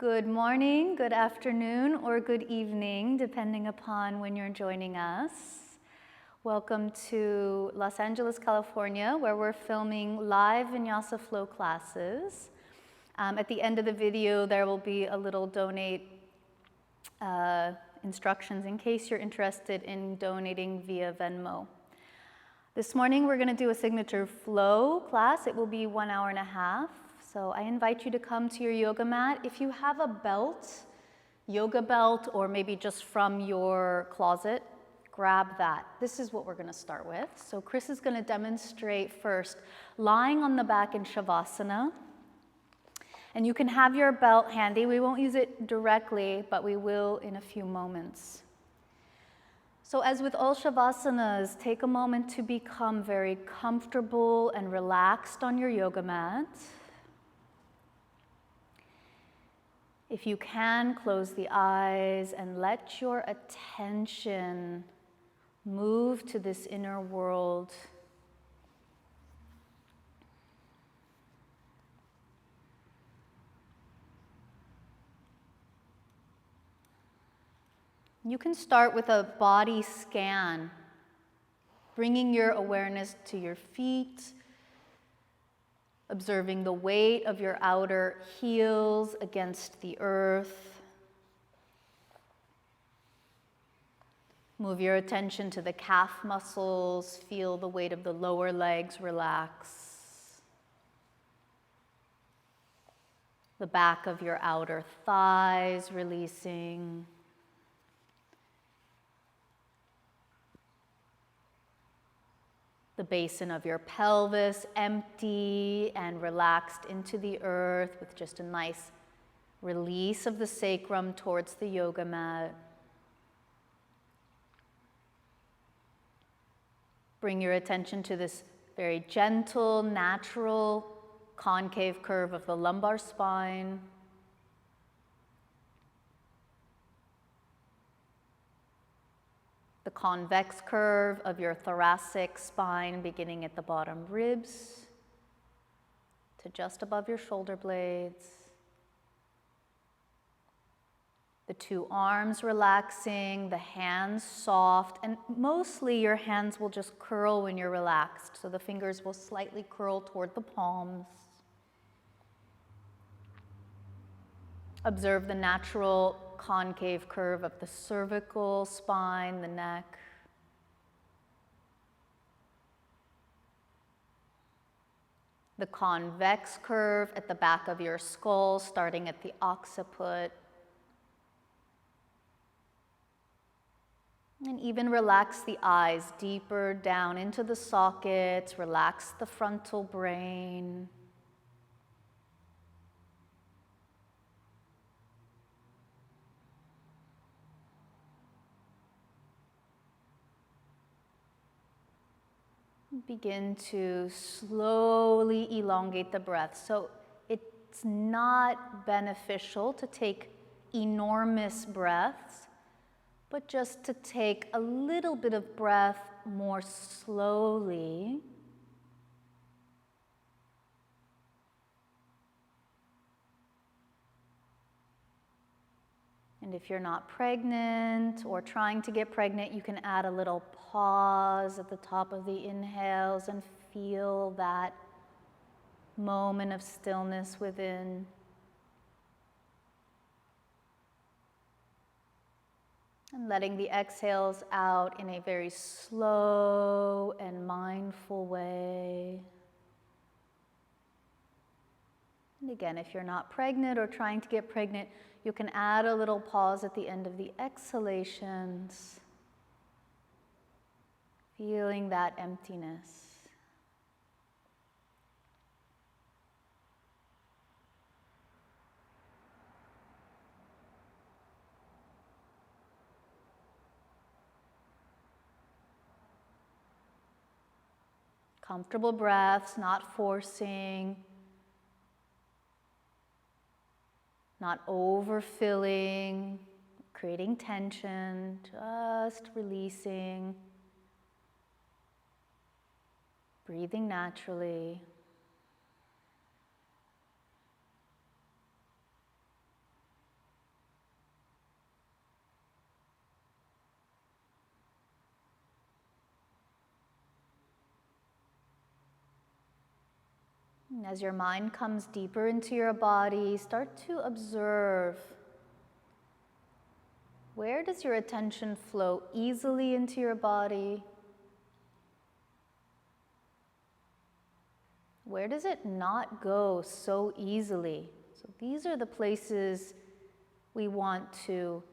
Good morning, good afternoon, or good evening, depending upon when you're joining us. Welcome to Los Angeles, California, where we're filming live Vinyasa flow classes. At the end of the video, there will be a little donate instructions in case you're interested in donating via Venmo. This morning, we're going to do a signature flow class. It will be 1.5 hours. So I invite you to come to your yoga mat. If you have a belt, yoga belt, or maybe just from your closet, grab that. This is what we're going to start with. So Chris is going to demonstrate first lying on the back in Shavasana. And you can have your belt handy. We won't use it directly, but we will in a few moments. So as with all Shavasanas, take a moment to become very comfortable and relaxed on your yoga mat. If you can, close the eyes and let your attention move to this inner world. You can start with a body scan, bringing your awareness to your feet, observing the weight of your outer heels against the earth. Move your attention to the calf muscles. Feel the weight of the lower legs relax. The back of your outer thighs releasing. The basin of your pelvis empty and relaxed into the earth with just a nice release of the sacrum towards the yoga mat. Bring your attention to this very gentle, natural concave curve of the lumbar spine. The convex curve of your thoracic spine beginning at the bottom ribs to just above your shoulder blades. The two arms relaxing, the hands soft, and mostly your hands will just curl when you're relaxed, so the fingers will slightly curl toward the palms. Observe the natural concave curve of the cervical spine, the neck. The convex curve at the back of your skull, starting at the occiput. And even relax the eyes deeper down into the sockets, relax the frontal brain. Begin to slowly elongate the breath. So it's not beneficial to take enormous breaths, but just to take a little bit of breath more slowly. And if you're not pregnant or trying to get pregnant, you can add a little pause at the top of the inhales and feel that moment of stillness within. And letting the exhales out in a very slow and mindful way. And again, if you're not pregnant or trying to get pregnant, you can add a little pause at the end of the exhalations, feeling that emptiness. Comfortable breaths, not forcing. Not overfilling, creating tension, just releasing, breathing naturally. As your mind comes deeper into your body, start to observe, where does your attention flow easily into your body? Where does it not go so easily? So these are the places we want to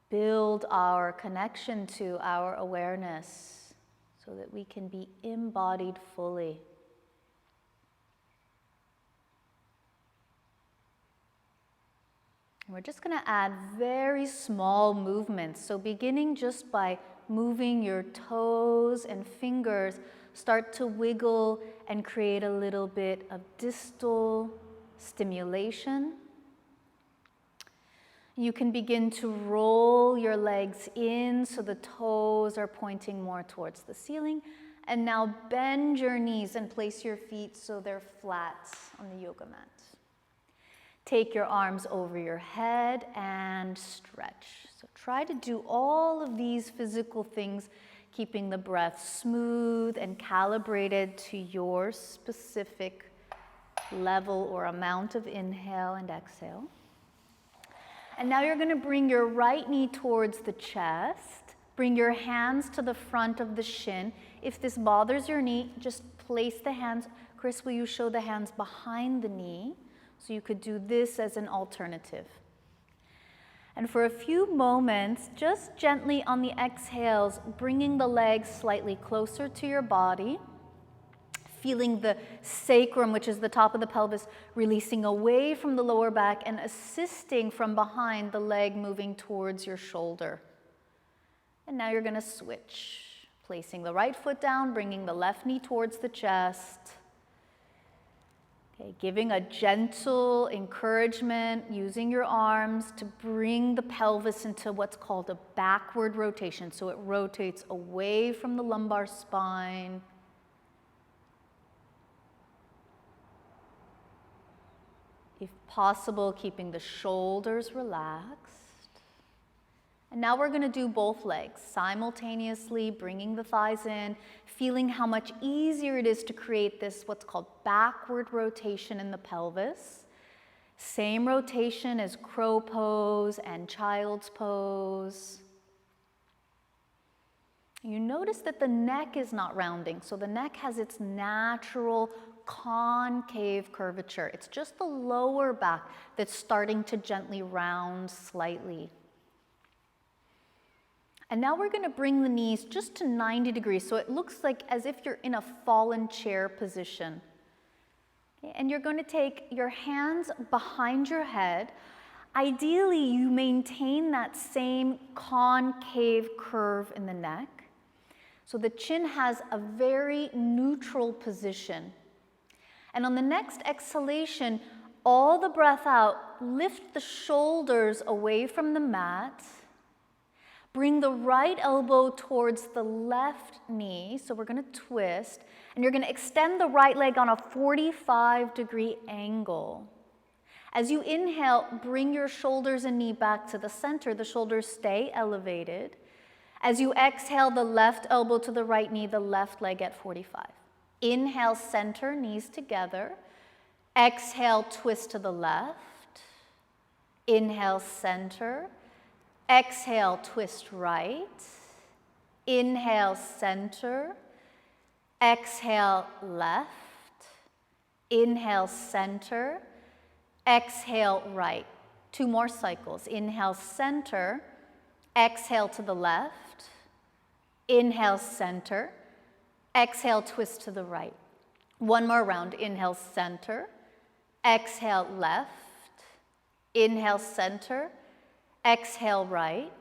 build our connection to, our awareness, so that we can be embodied fully. We're just going to add very small movements. So beginning just by moving your toes and fingers, start to wiggle and create a little bit of distal stimulation. You can begin to roll your legs in so the toes are pointing more towards the ceiling. And now bend your knees and place your feet so they're flat on the yoga mat. Take your arms over your head and stretch. So try to do all of these physical things, keeping the breath smooth and calibrated to your specific level or amount of inhale and exhale. And now you're going to bring your right knee towards the chest. Bring your hands to the front of the shin. If this bothers your knee, just place the hands. Chris, will you show the hands behind the knee? So you could do this as an alternative. And for a few moments, just gently on the exhales, bringing the legs slightly closer to your body, feeling the sacrum, which is the top of the pelvis, releasing away from the lower back and assisting from behind the leg moving towards your shoulder. And now you're going to switch, placing the right foot down, bringing the left knee towards the chest. Okay, giving a gentle encouragement, using your arms to bring the pelvis into what's called a backward rotation. So it rotates away from the lumbar spine. If possible, keeping the shoulders relaxed. And now we're going to do both legs simultaneously, bringing the thighs in, feeling how much easier it is to create this what's called backward rotation in the pelvis. Same rotation as crow pose and child's pose. You notice that the neck is not rounding, so the neck has its natural concave curvature. It's just the lower back that's starting to gently round slightly. And now we're going to bring the knees just to 90 degrees, so it looks like as if you're in a fallen chair position. Okay, and you're going to take your hands behind your head. Ideally, you maintain that same concave curve in the neck. So the chin has a very neutral position. And on the next exhalation, all the breath out, lift the shoulders away from the mat. Bring the right elbow towards the left knee, so we're going to twist, and you're going to extend the right leg on a 45-degree angle. As you inhale, bring your shoulders and knee back to the center. The shoulders stay elevated. As you exhale, the left elbow to the right knee, the left leg at 45. Inhale, center, knees together. Exhale, twist to the left. Inhale, center. Exhale, twist right. Inhale, center. Exhale, left. Inhale, center. Exhale, right. 2 more cycles. Inhale, center. Exhale to the left. Inhale, center. Exhale, twist to the right. 1 more round. Inhale, center. Exhale, left. Inhale, center. Exhale, right.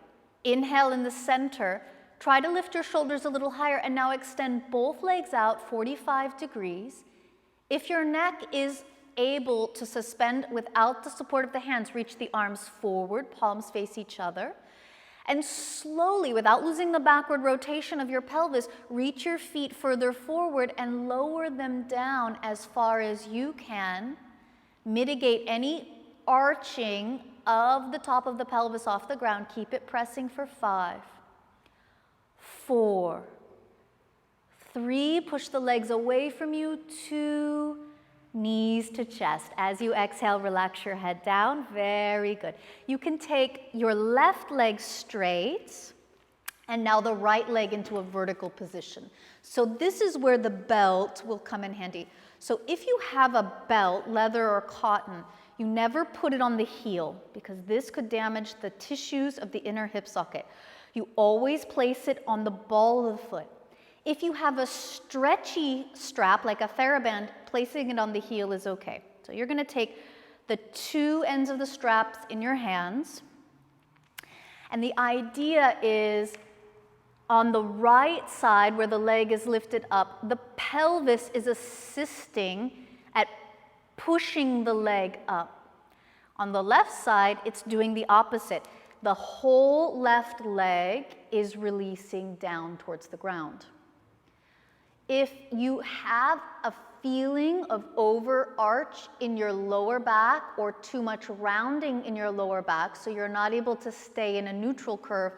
Inhale in the center. Try to lift your shoulders a little higher and now extend both legs out 45 degrees. If your neck is able to suspend without the support of the hands, reach the arms forward, palms face each other. And slowly, without losing the backward rotation of your pelvis, reach your feet further forward and lower them down as far as you can. Mitigate any arching of the top of the pelvis off the ground. Keep it pressing for 5, 4, 3, push the legs away from you, 2, Knees to chest. As you exhale, relax your head down. Very good. You can take your left leg straight and now the right leg into a vertical position. So this is where the belt will come in handy. So if you have a belt, leather or cotton, you never put it on the heel because this could damage the tissues of the inner hip socket. You always place it on the ball of the foot. If you have a stretchy strap, like a TheraBand, placing it on the heel is okay. So you're gonna take the two ends of the straps in your hands, and the idea is on the right side where the leg is lifted up, the pelvis is assisting at pushing the leg up. On the left side, it's doing the opposite. The whole left leg is releasing down towards the ground. If you have a feeling of overarch in your lower back or too much rounding in your lower back, so you're not able to stay in a neutral curve,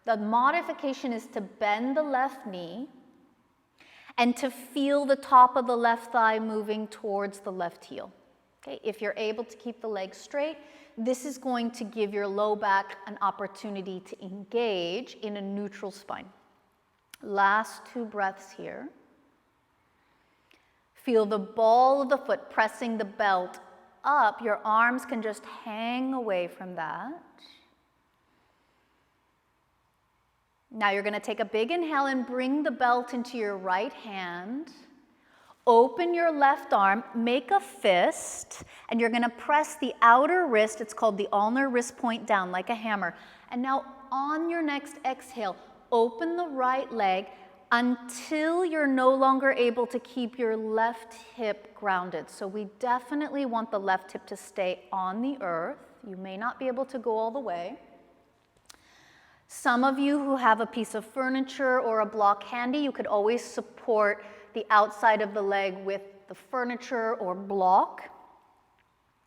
the modification is to bend the left knee and to feel the top of the left thigh moving towards the left heel. Okay? If you're able to keep the leg straight, this is going to give your low back an opportunity to engage in a neutral spine. Last 2 breaths here. Feel the ball of the foot pressing the belt up. Your arms can just hang away from that. Now you're going to take a big inhale and bring the belt into your right hand. Open your left arm, make a fist, and you're going to press the outer wrist. It's called the ulnar wrist point down, like a hammer. And now on your next exhale, open the right leg until you're no longer able to keep your left hip grounded. So we definitely want the left hip to stay on the earth. You may not be able to go all the way. Some of you who have a piece of furniture or a block handy, you could always support the outside of the leg with the furniture or block,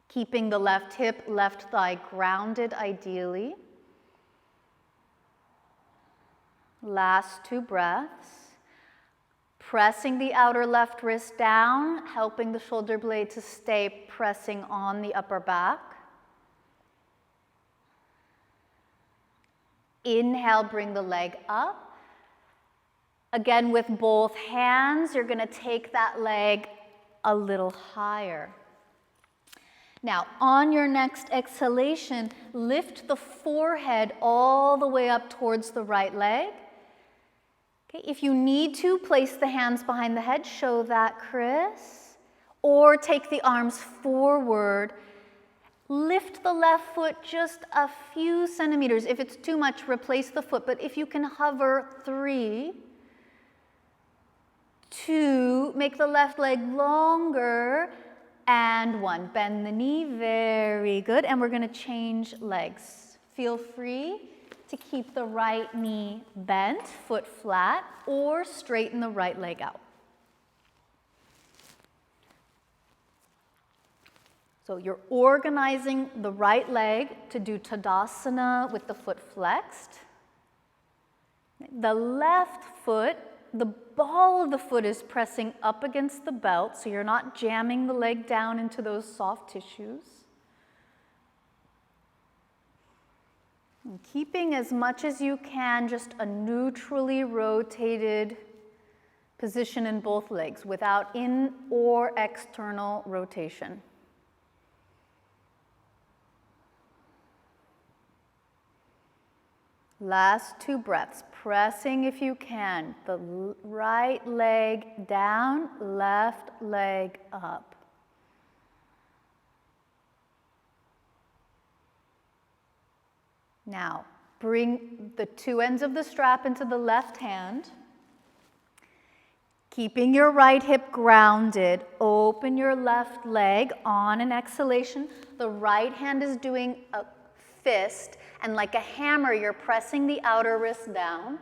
keeping the left hip, left thigh grounded ideally. Last 2 breaths. Pressing the outer left wrist down, helping the shoulder blade to stay pressing on the upper back. Inhale, bring the leg up. Again, with both hands, you're going to take that leg a little higher. Now, on your next exhalation, lift the forehead all the way up towards the right leg. Okay, if you need to, place the hands behind the head, show that, Chris. Or take the arms forward. Lift the left foot just a few centimeters. If it's too much, replace the foot. But if you can hover 3, 2, make the left leg longer, and 1. Bend the knee, very good. And we're going to change legs. Feel free to keep the right knee bent, foot flat, or straighten the right leg out. So you're organizing the right leg to do Tadasana with the foot flexed. The left foot, the ball of the foot is pressing up against the belt, so you're not jamming the leg down into those soft tissues. And keeping as much as you can just a neutrally rotated position in both legs without in or external rotation. Last 2 breaths, pressing if you can, the right leg down, left leg up. Now, bring the 2 ends of the strap into the left hand. Keeping your right hip grounded, open your left leg on an exhalation. The right hand is doing a fist, and like a hammer, you're pressing the outer wrist down.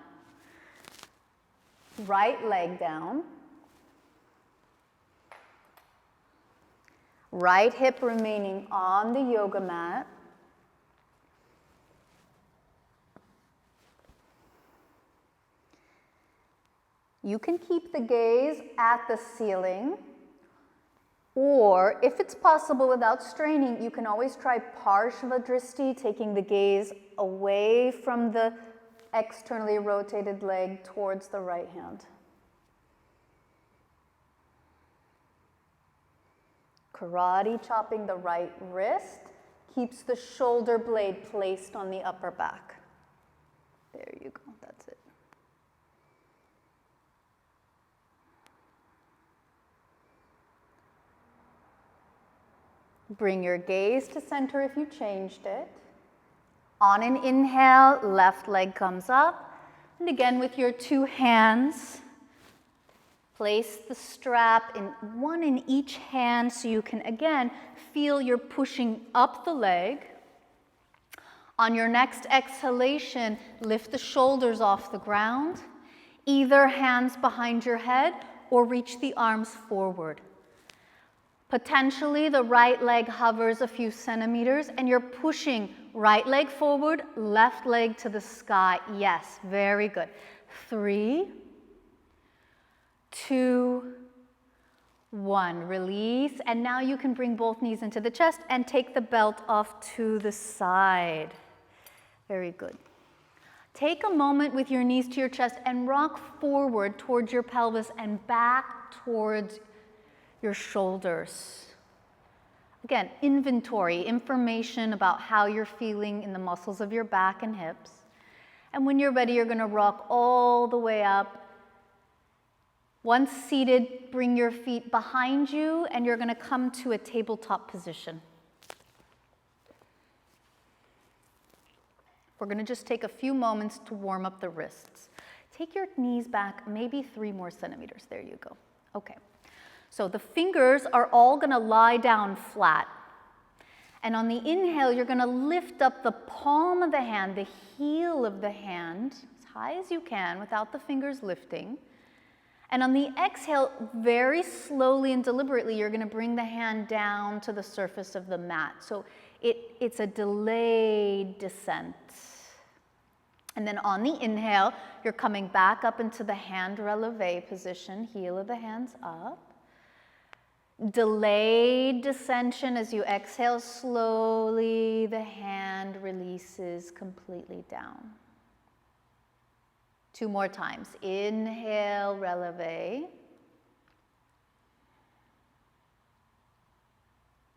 Right leg down. Right hip remaining on the yoga mat. You can keep the gaze at the ceiling, Or, if it's possible without straining, you can always try Parshvadristi, taking the gaze away from the externally rotated leg towards the right hand. Karate chopping the right wrist keeps the shoulder blade placed on the upper back. There you go, that's it. Bring your gaze to center if you changed it. On an inhale, left leg comes up. And again, with your two hands, place the strap in one in each hand so you can, again, feel you're pushing up the leg. On your next exhalation, lift the shoulders off the ground, either hands behind your head or reach the arms forward. Potentially, the right leg hovers a few centimeters and you're pushing right leg forward, left leg to the sky. Yes, very good. 3, 2, 1. Release. And now you can bring both knees into the chest and take the belt off to the side. Very good. Take a moment with your knees to your chest and rock forward towards your pelvis and back towards your shoulders. Again, inventory, information about how you're feeling in the muscles of your back and hips. And when you're ready, you're going to rock all the way up. Once seated, bring your feet behind you and you're going to come to a tabletop position. We're going to just take a few moments to warm up the wrists. Take your knees back maybe 3 more centimeters. There you go. Okay. So the fingers are all going to lie down flat. And on the inhale, you're going to lift up the palm of the hand, the heel of the hand, as high as you can without the fingers lifting. And on the exhale, very slowly and deliberately, you're going to bring the hand down to the surface of the mat. So it's a delayed descent. And then on the inhale, you're coming back up into the hand releve position, heel of the hands up. Delayed descension as you exhale slowly, the hand releases completely down. 2 more times. Inhale, releve.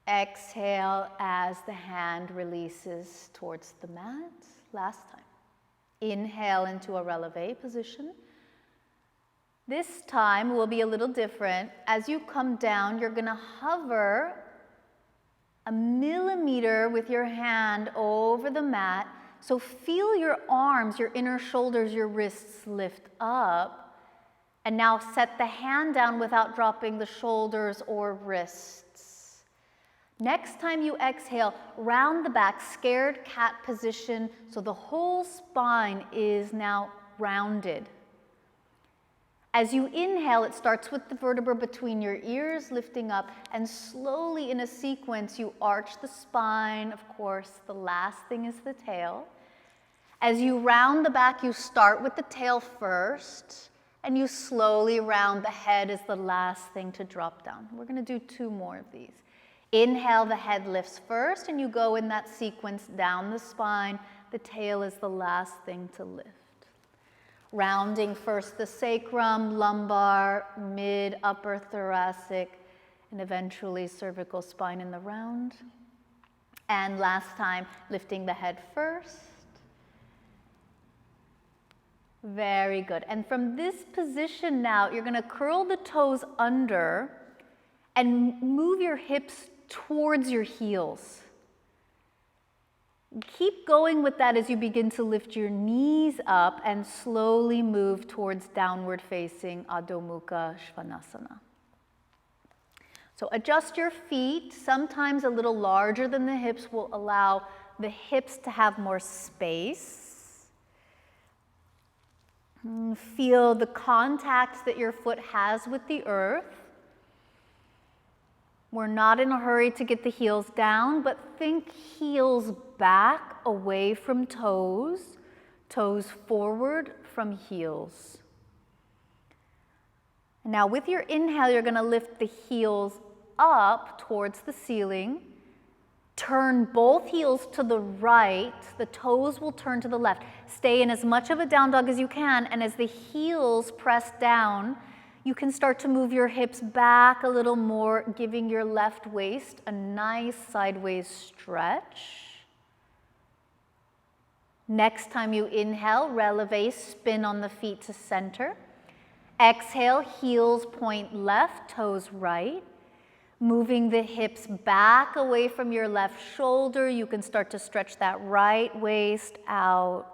Exhale as the hand releases towards the mat. Last time. Inhale into a releve position. This time will be a little different. As you come down, you're going to hover a millimeter with your hand over the mat. So feel your arms, your inner shoulders, your wrists lift up. And now set the hand down without dropping the shoulders or wrists. Next time you exhale, round the back, scared cat position. So the whole spine is now rounded. As you inhale, it starts with the vertebra between your ears lifting up, and slowly in a sequence, you arch the spine. Of course, the last thing is the tail. As you round the back, you start with the tail first, and you slowly round the head as the last thing to drop down. We're going to do 2 more of these. Inhale, the head lifts first, and you go in that sequence down the spine. The tail is the last thing to lift. Rounding first the sacrum, lumbar, mid, upper thoracic, and eventually cervical spine in the round. And last time, lifting the head first. Very good. And from this position now, you're going to curl the toes under and move your hips towards your heels. Keep going with that as you begin to lift your knees up and slowly move towards downward facing Adho Mukha Svanasana. So adjust your feet. Sometimes a little larger than the hips will allow the hips to have more space. Feel the contact that your foot has with the earth. We're not in a hurry to get the heels down, but think heels back away from toes, toes forward from heels. Now with your inhale, you're going to lift the heels up towards the ceiling. Turn both heels to the right, the toes will turn to the left. Stay in as much of a down dog as you can, and as the heels press down, you can start to move your hips back a little more, giving your left waist a nice sideways stretch. Next time you inhale, releve, spin on the feet to center. Exhale, heels point left, toes right. Moving the hips back away from your left shoulder, you can start to stretch that right waist out.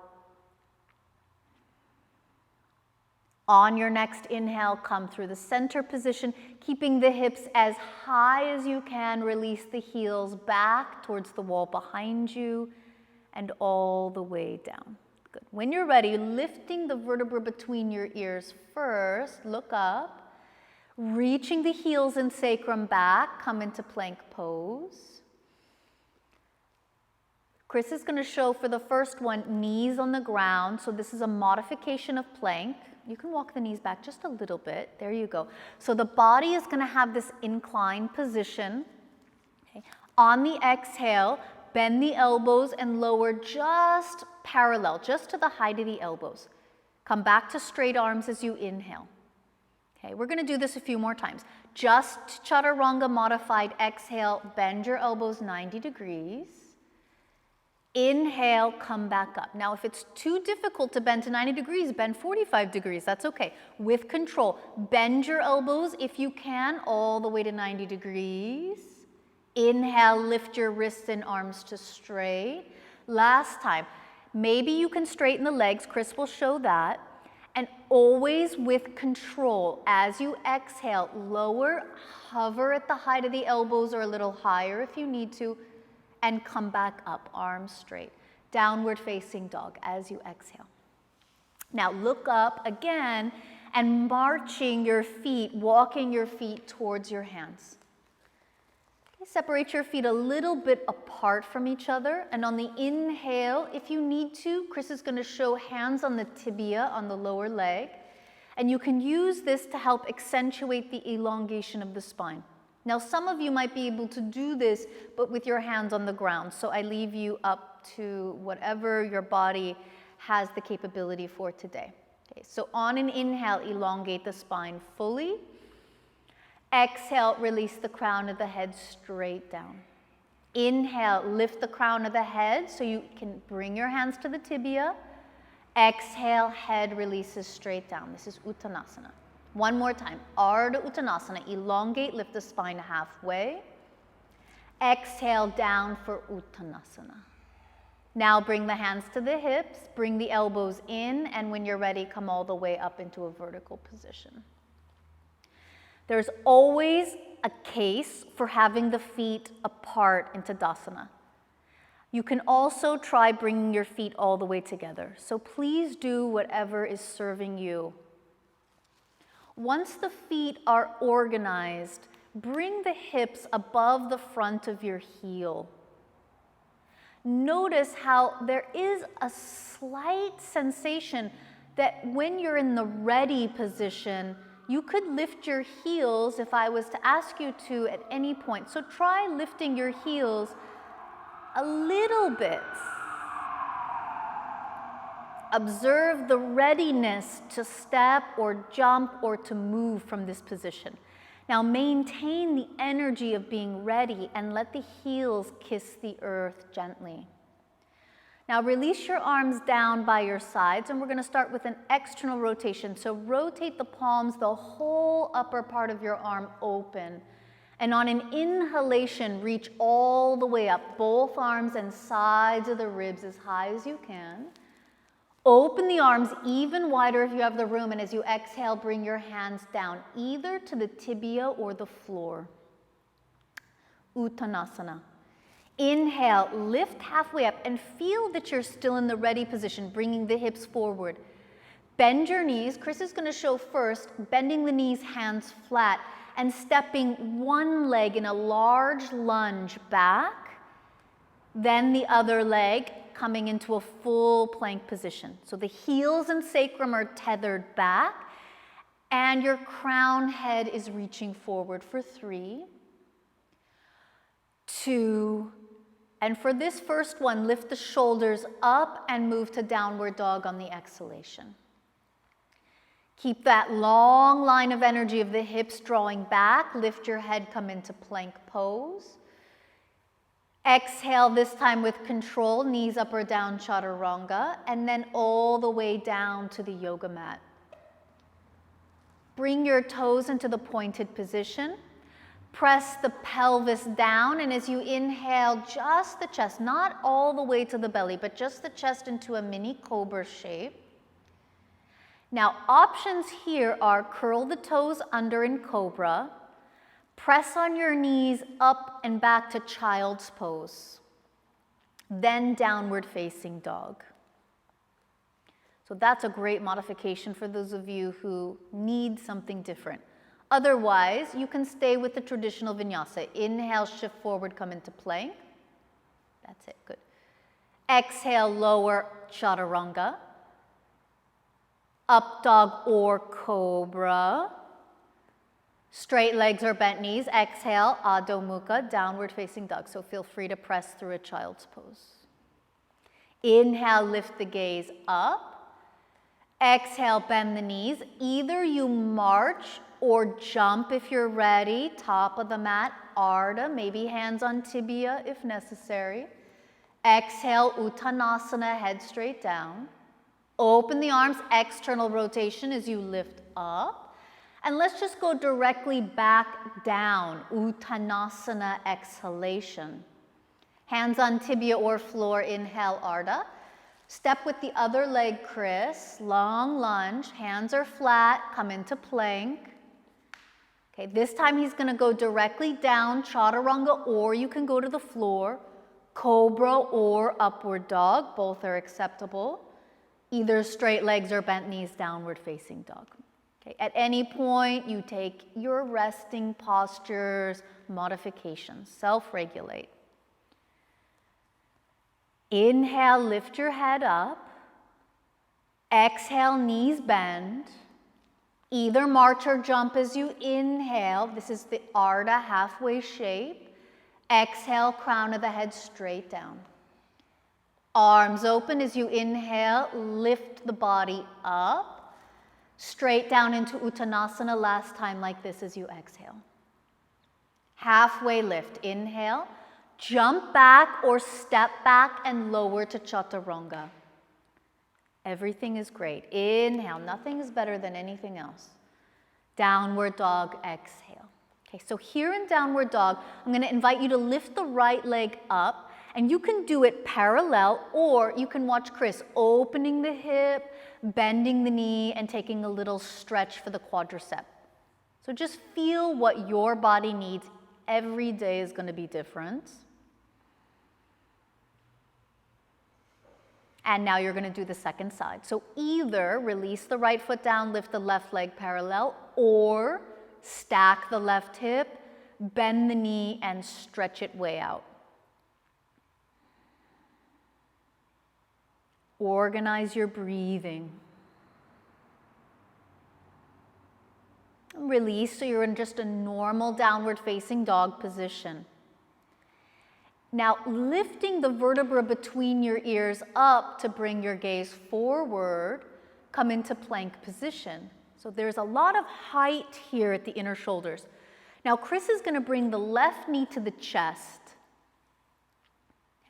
On your next inhale, come through the center position, keeping the hips as high as you can. Release the heels back towards the wall behind you and all the way down. Good. When you're ready, lifting the vertebra between your ears first, look up. Reaching the heels and sacrum back, come into plank pose. Chris is going to show for the first one, knees on the ground. So this is a modification of plank. You can walk the knees back just a little bit. There you go. So the body is going to have this inclined position. Okay. On the exhale, bend the elbows and lower just parallel, just to the height of the elbows. Come back to straight arms as you inhale. Okay, we're going to do this a few more times. Just chaturanga modified, exhale, bend your elbows 90 degrees. Inhale, come back up. Now, if it's too difficult to bend to 90 degrees, bend 45 degrees. That's okay. With control, bend your elbows if you can, all the way to 90 degrees. Inhale, lift your wrists and arms to straight. Last time, maybe you can straighten the legs. Chris will show that. And always with control. As you exhale, lower, hover at the height of the elbows or a little higher if you need to, and come back up, arms straight. Downward facing dog as you exhale. Now look up again and marching your feet, walking your feet towards your hands. Separate your feet a little bit apart from each other, and on the inhale, if you need to, Chris is going to show hands on the tibia on the lower leg, and you can use this to help accentuate the elongation of the spine. Now, some of you might be able to do this, but with your hands on the ground, so I leave you up to whatever your body has the capability for today. Okay, so on an inhale, elongate the spine fully. Exhale, release the crown of the head straight down. Inhale, lift the crown of the head so you can bring your hands to the tibia. Exhale, head releases straight down. This is Uttanasana. One more time, Ardha Uttanasana. Elongate, lift the spine halfway. Exhale, down for Uttanasana. Now bring the hands to the hips, bring the elbows in, and when you're ready, come all the way up into a vertical position. There's always a case for having the feet apart in Tadasana. You can also try bringing your feet all the way together. So please do whatever is serving you. Once the feet are organized, bring the hips above the front of your heel. Notice how there is a slight sensation that when you're in the ready position, you could lift your heels if I was to ask you to at any point. So try lifting your heels a little bit. Observe the readiness to step or jump or to move from this position. Now maintain the energy of being ready and let the heels kiss the earth gently. Now release your arms down by your sides, and we're going to start with an external rotation. So rotate the palms, the whole upper part of your arm open. And on an inhalation, reach all the way up, both arms and sides of the ribs as high as you can. Open the arms even wider if you have the room, and as you exhale, bring your hands down, either to the tibia or the floor. Uttanasana. Inhale, lift halfway up and feel that you're still in the ready position, bringing the hips forward. Bend your knees. Chris is going to show first, bending the knees, hands flat, and stepping one leg in a large lunge back, then the other leg coming into a full plank position. So the heels and sacrum are tethered back, and your crown head is reaching forward for 3, 2, and for this first one, lift the shoulders up and move to downward dog on the exhalation. Keep that long line of energy of the hips drawing back. Lift your head, come into plank pose. Exhale, this time with control, knees up or down, chaturanga, and then all the way down to the yoga mat. Bring your toes into the pointed position. Press the pelvis down, and as you inhale, just the chest, not all the way to the belly, but just the chest into a mini cobra shape. Now, options here are curl the toes under in cobra, press on your knees up and back to child's pose, then downward facing dog. So that's a great modification for those of you who need something different. Otherwise, you can stay with the traditional vinyasa. Inhale, shift forward, come into plank. That's it, good. Exhale, lower, chaturanga. Up dog or cobra. Straight legs or bent knees. Exhale, Adho Mukha, downward facing dog. So feel free to press through a child's pose. Inhale, lift the gaze up. Exhale, bend the knees. Either you march or jump if you're ready. Top of the mat, Ardha, maybe hands on tibia if necessary. Exhale, Uttanasana, head straight down. Open the arms, external rotation as you lift up. And let's just go directly back down, Uttanasana, exhalation. Hands on tibia or floor, inhale, Ardha. Step with the other leg, Chris. Long lunge, hands are flat, come into plank. Okay, this time he's going to go directly down, chaturanga, or you can go to the floor, cobra or upward dog, both are acceptable. Either straight legs or bent knees, downward facing dog. Okay, at any point, you take your resting postures, modifications, self-regulate. Inhale, lift your head up. Exhale, knees bend. Either march or jump as you inhale. This is the Ardha halfway shape. Exhale, crown of the head straight down. Arms open as you inhale, lift the body up. Straight down into Uttanasana, last time like this as you exhale. Halfway lift, inhale. Jump back or step back and lower to chaturanga. Everything is great. Inhale, nothing is better than anything else. Downward dog, exhale. Okay, so here in downward dog, I'm going to invite you to lift the right leg up, and you can do it parallel, or you can watch Chris opening the hip, bending the knee, and taking a little stretch for the quadricep. So just feel what your body needs. Every day is going to be different. And now you're going to do the second side. So either release the right foot down, lift the left leg parallel, or stack the left hip, bend the knee, and stretch it way out. Organize your breathing. Release so you're in just a normal downward facing dog position. Now, lifting the vertebra between your ears up to bring your gaze forward, come into plank position. So there's a lot of height here at the inner shoulders. Now, Chris is going to bring the left knee to the chest.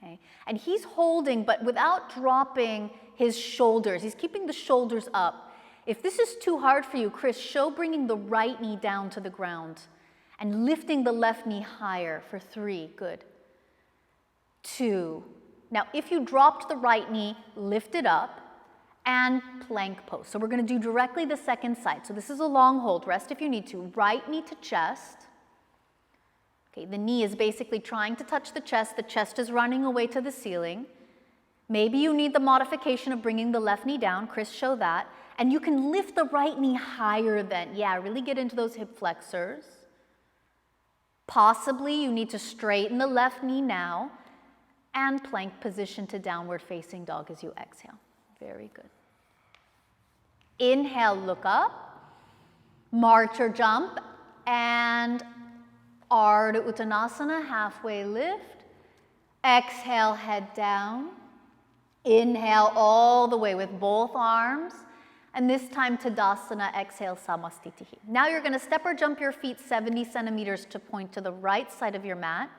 Okay? And he's holding, but without dropping his shoulders. He's keeping the shoulders up. If this is too hard for you, Chris, show bringing the right knee down to the ground and lifting the left knee higher for 3. Good. 2. Now, if you dropped the right knee, lift it up and plank pose. So we're going to do directly the second side. So this is a long hold. Rest if you need to. Right knee to chest. Okay, the knee is basically trying to touch the chest. The chest is running away to the ceiling. Maybe you need the modification of bringing the left knee down. Chris, show that. And you can lift the right knee higher then. Yeah, really get into those hip flexors. Possibly you need to straighten the left knee now. And plank position to downward facing dog as you exhale. Very good. Inhale, look up. March or jump. And Ardha Uttanasana, halfway lift. Exhale, head down. Inhale all the way with both arms. And this time Tadasana, exhale, Samastitihi. Now you're going to step or jump your feet 70 centimeters to point to the right side of your mat.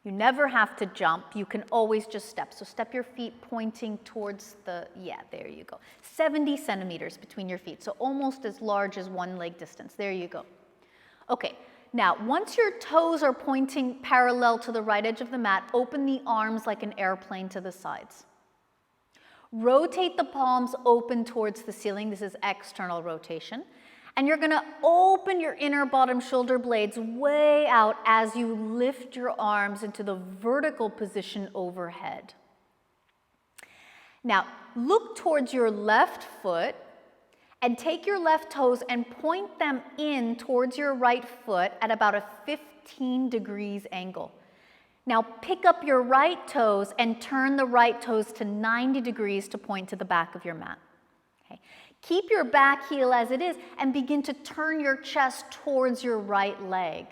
You never have to jump. You can always just step. So step your feet pointing towards the, yeah, there you go. 70 centimeters between your feet. So almost as large as one leg distance. There you go. Okay, now once your toes are pointing parallel to the right edge of the mat, open the arms like an airplane to the sides. Rotate the palms open towards the ceiling. This is external rotation. And you're going to open your inner bottom shoulder blades way out as you lift your arms into the vertical position overhead. Now, look towards your left foot and take your left toes and point them in towards your right foot at about a 15 degrees angle. Now pick up your right toes and turn the right toes to 90 degrees to point to the back of your mat. Okay. Keep your back heel as it is and begin to turn your chest towards your right leg.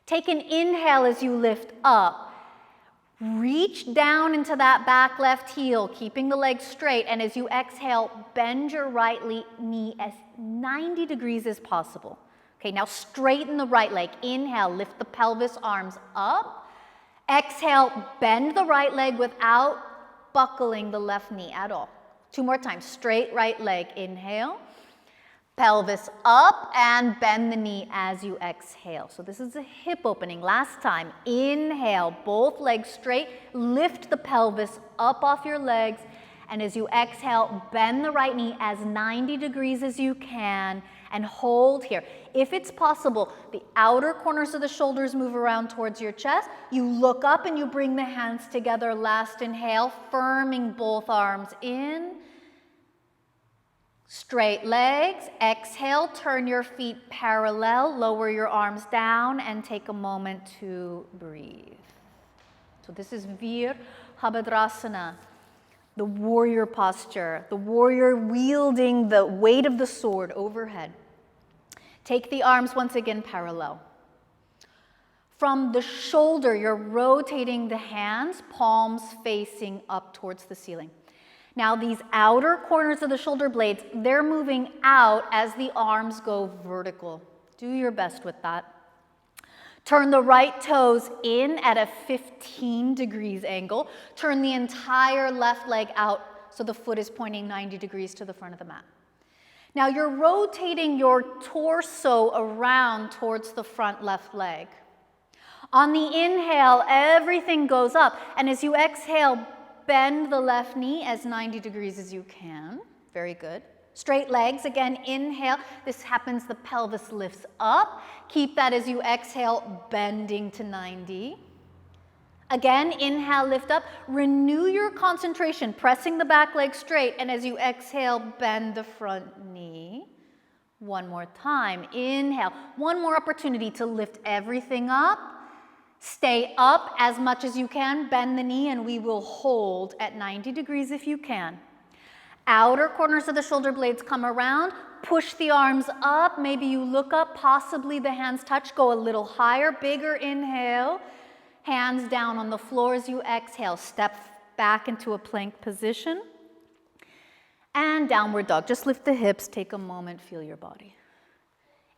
Take an inhale as you lift up. Reach down into that back left heel, keeping the leg straight, and as you exhale, bend your right knee as 90 degrees as possible. Okay, now straighten the right leg. Inhale, lift the pelvis, arms up. Exhale, bend the right leg without buckling the left knee at all. 2 more times, straight right leg, inhale, pelvis up, and bend the knee as you exhale. So this is a hip opening. Last time, inhale, both legs straight, lift the pelvis up off your legs, and as you exhale, bend the right knee as 90 degrees as you can, and hold here. If it's possible, the outer corners of the shoulders move around towards your chest. You look up and you bring the hands together. Last inhale, firming both arms in. Straight legs. Exhale, turn your feet parallel, lower your arms down, and take a moment to breathe. So this is Virabhadrasana, the warrior posture, the warrior wielding the weight of the sword overhead. Take the arms once again parallel. From the shoulder, you're rotating the hands, palms facing up towards the ceiling. Now these outer corners of the shoulder blades, they're moving out as the arms go vertical. Do your best with that. Turn the right toes in at a 15 degrees angle. Turn the entire left leg out so the foot is pointing 90 degrees to the front of the mat. Now you're rotating your torso around towards the front left leg. On the inhale, everything goes up. And as you exhale, bend the left knee as 90 degrees as you can. Very good. Straight legs, again, inhale. This happens, the pelvis lifts up. Keep that as you exhale, bending to 90. Again, inhale, lift up. Renew your concentration, pressing the back leg straight. And as you exhale, bend the front knee. One more time. Inhale. One more opportunity to lift everything up. Stay up as much as you can. Bend the knee, and we will hold at 90 degrees if you can. Outer corners of the shoulder blades come around. Push the arms up. Maybe you look up. Possibly the hands touch. Go a little higher. Bigger inhale. Hands down on the floor as you exhale. Step back into a plank position. And downward dog. Just lift the hips. Take a moment. Feel your body.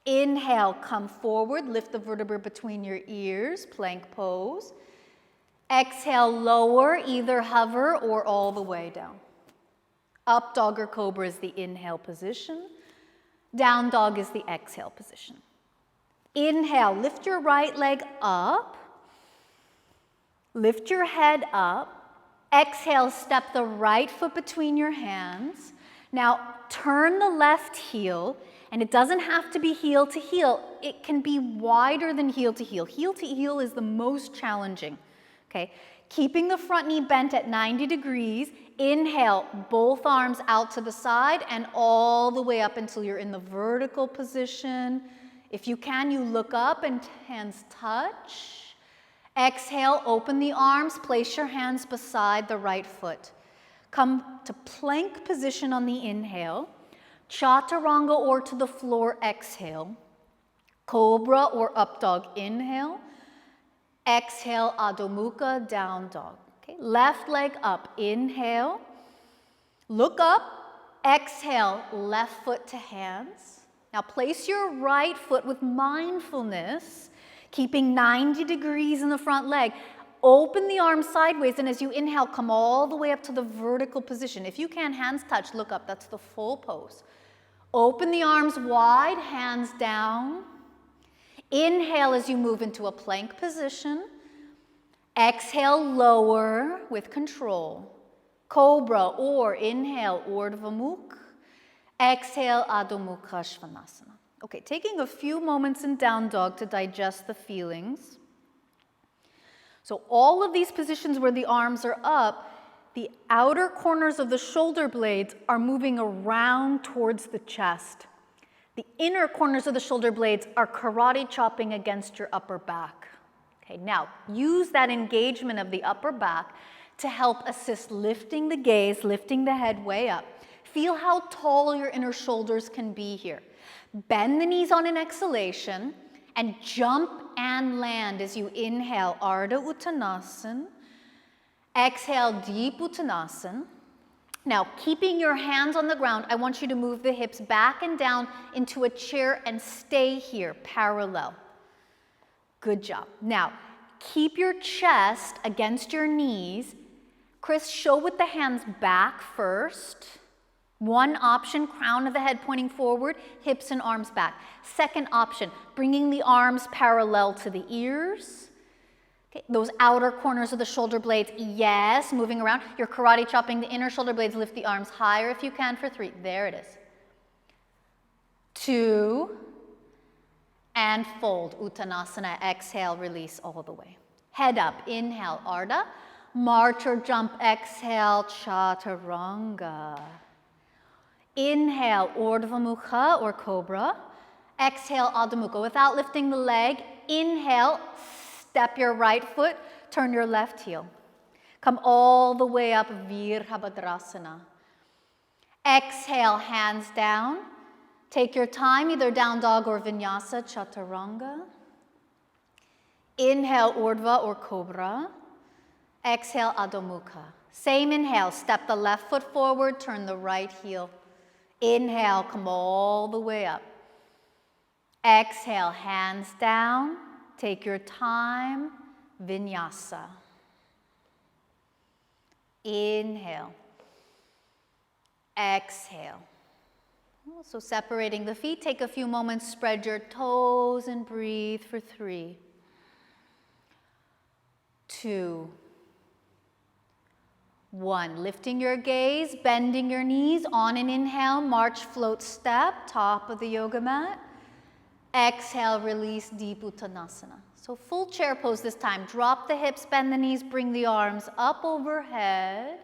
Inhale. Come forward. Lift the vertebra between your ears. Plank pose. Exhale. Lower. Either hover or all the way down. Up dog or cobra is the inhale position. Down dog is the exhale position. Inhale. Lift your right leg up. Lift your head up. Exhale, step the right foot between your hands. Now, turn the left heel, and it doesn't have to be heel to heel. It can be wider than heel to heel. Heel to heel is the most challenging, okay? Keeping the front knee bent at 90 degrees. Inhale, both arms out to the side and all the way up until you're in the vertical position. If you can, you look up and hands touch. Exhale, open the arms, place your hands beside the right foot. Come to plank position on the inhale, chaturanga or to the floor exhale. Cobra or up dog, inhale. Exhale, Adho Mukha, down dog. Okay, left leg up, inhale. Look up, exhale, left foot to hands. Now place your right foot with mindfulness, keeping 90 degrees in the front leg. Open the arms sideways, and as you inhale, come all the way up to the vertical position. If you can, hands touch, look up, that's the full pose. Open the arms wide, hands down. Inhale as you move into a plank position. Exhale, lower with control. Cobra or inhale, Urdhva Mukha. Exhale, Adho Mukha Svanasana. Okay, taking a few moments in down dog to digest the feelings. So all of these positions where the arms are up, the outer corners of the shoulder blades are moving around towards the chest. The inner corners of the shoulder blades are karate chopping against your upper back. Okay, now use that engagement of the upper back to help assist lifting the gaze, lifting the head way up. Feel how tall your inner shoulders can be here. Bend the knees on an exhalation and jump and land as you inhale, Ardha Uttanasana. Exhale, Deep Uttanasana. Now, keeping your hands on the ground, I want you to move the hips back and down into a chair and stay here, parallel. Good job. Now, keep your chest against your knees. Chris, show with the hands back first. One option, crown of the head pointing forward, hips and arms back. Second option, bringing the arms parallel to the ears. Okay, those outer corners of the shoulder blades, yes, moving around. You're karate chopping the inner shoulder blades, lift the arms higher if you can for 3. There it is. 2, and fold, Uttanasana, exhale, release all the way. Head up, inhale, Ardha. March or jump, exhale, Chaturanga. Inhale, Urdhva Mukha or Cobra. Exhale, Adho Mukha. Without lifting the leg, inhale, step your right foot, turn your left heel. Come all the way up, Virabhadrasana. Exhale, hands down. Take your time, either down dog or vinyasa, Chaturanga. Inhale, Urdhva or Cobra. Exhale, Adho Mukha. Same inhale, step the left foot forward, turn the right heel. Inhale, come all the way up. Exhale, hands down. Take your time, vinyasa. Inhale. Exhale. So separating the feet, take a few moments, spread your toes and breathe for 3, 2, 1. Lifting your gaze, bending your knees on an inhale, march, float, step, top of the yoga mat. Exhale, release, Deep Uttanasana. So full chair pose this time. Drop the hips, bend the knees, bring the arms up overhead.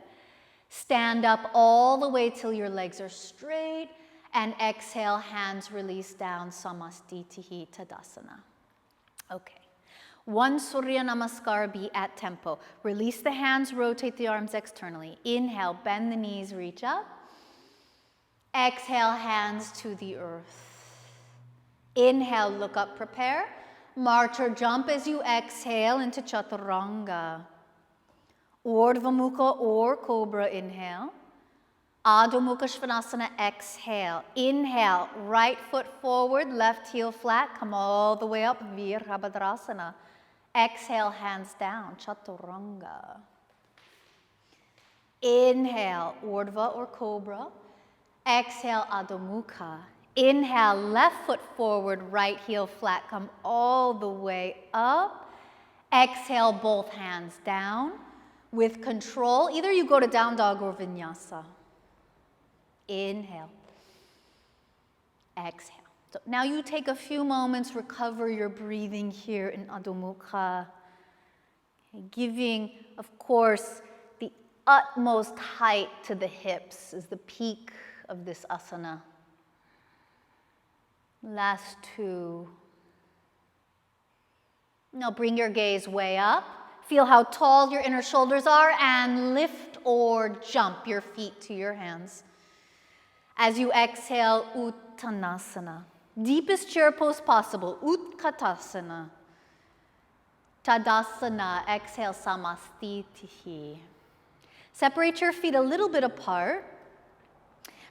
Stand up all the way till your legs are straight. And exhale, hands release down, Samastitihi Tadasana. Okay. 1 Surya Namaskar, be at tempo. Release the hands, rotate the arms externally. Inhale, bend the knees, reach up. Exhale, hands to the earth. Inhale, look up, prepare. March or jump as you exhale into Chaturanga. Urdhva Mukha or Cobra, inhale. Adho Mukha Svanasana, exhale. Inhale, right foot forward, left heel flat, come all the way up, Virabhadrasana. Exhale, hands down, Chaturanga. Inhale, Urdhva or Cobra. Exhale, Adho Mukha. Inhale, left foot forward, right heel flat, come all the way up. Exhale, both hands down. With control, either you go to down dog or vinyasa. Inhale. Exhale. So now you take a few moments, recover your breathing here in Adho Mukha. Okay, giving, of course, the utmost height to the hips is the peak of this asana. Last 2. Now bring your gaze way up. Feel how tall your inner shoulders are and lift or jump your feet to your hands. As you exhale, Uttanasana. Deepest chair pose possible, Utkatasana. Tadasana, exhale, Samastitihi. Separate your feet a little bit apart.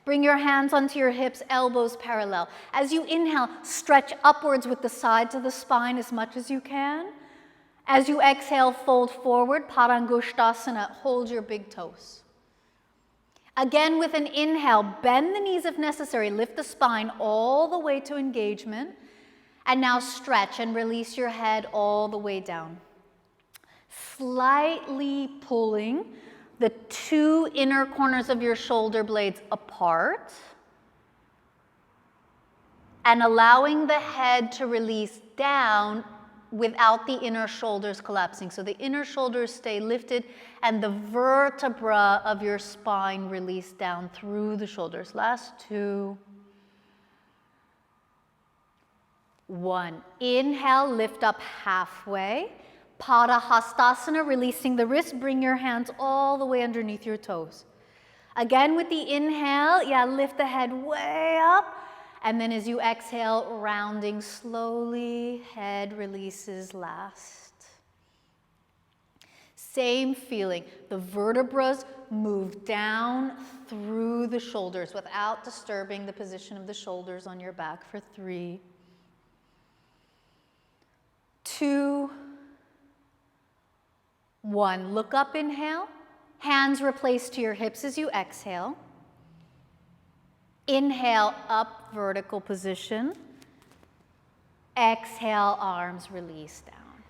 Bring your hands onto your hips, elbows parallel. As you inhale, stretch upwards with the sides of the spine as much as you can. As you exhale, fold forward, Parangushtasana, hold your big toes. Again, with an inhale, bend the knees if necessary, lift the spine all the way to engagement. And now stretch and release your head all the way down. Slightly pulling the two inner corners of your shoulder blades apart and allowing the head to release down without the inner shoulders collapsing. So the inner shoulders stay lifted and the vertebra of your spine release down through the shoulders. Last two. One. Inhale, lift up halfway. Padahastasana, releasing the wrist, bring your hands all the way underneath your toes. Again with the inhale, lift the head way up. And then as you exhale, rounding slowly, head releases last. Same feeling. The vertebrae move down through the shoulders without disturbing the position of the shoulders on your back for 3, 2, 1. Look up, inhale. Hands replace to your hips as you exhale. Inhale, up, vertical position. Exhale, arms release down.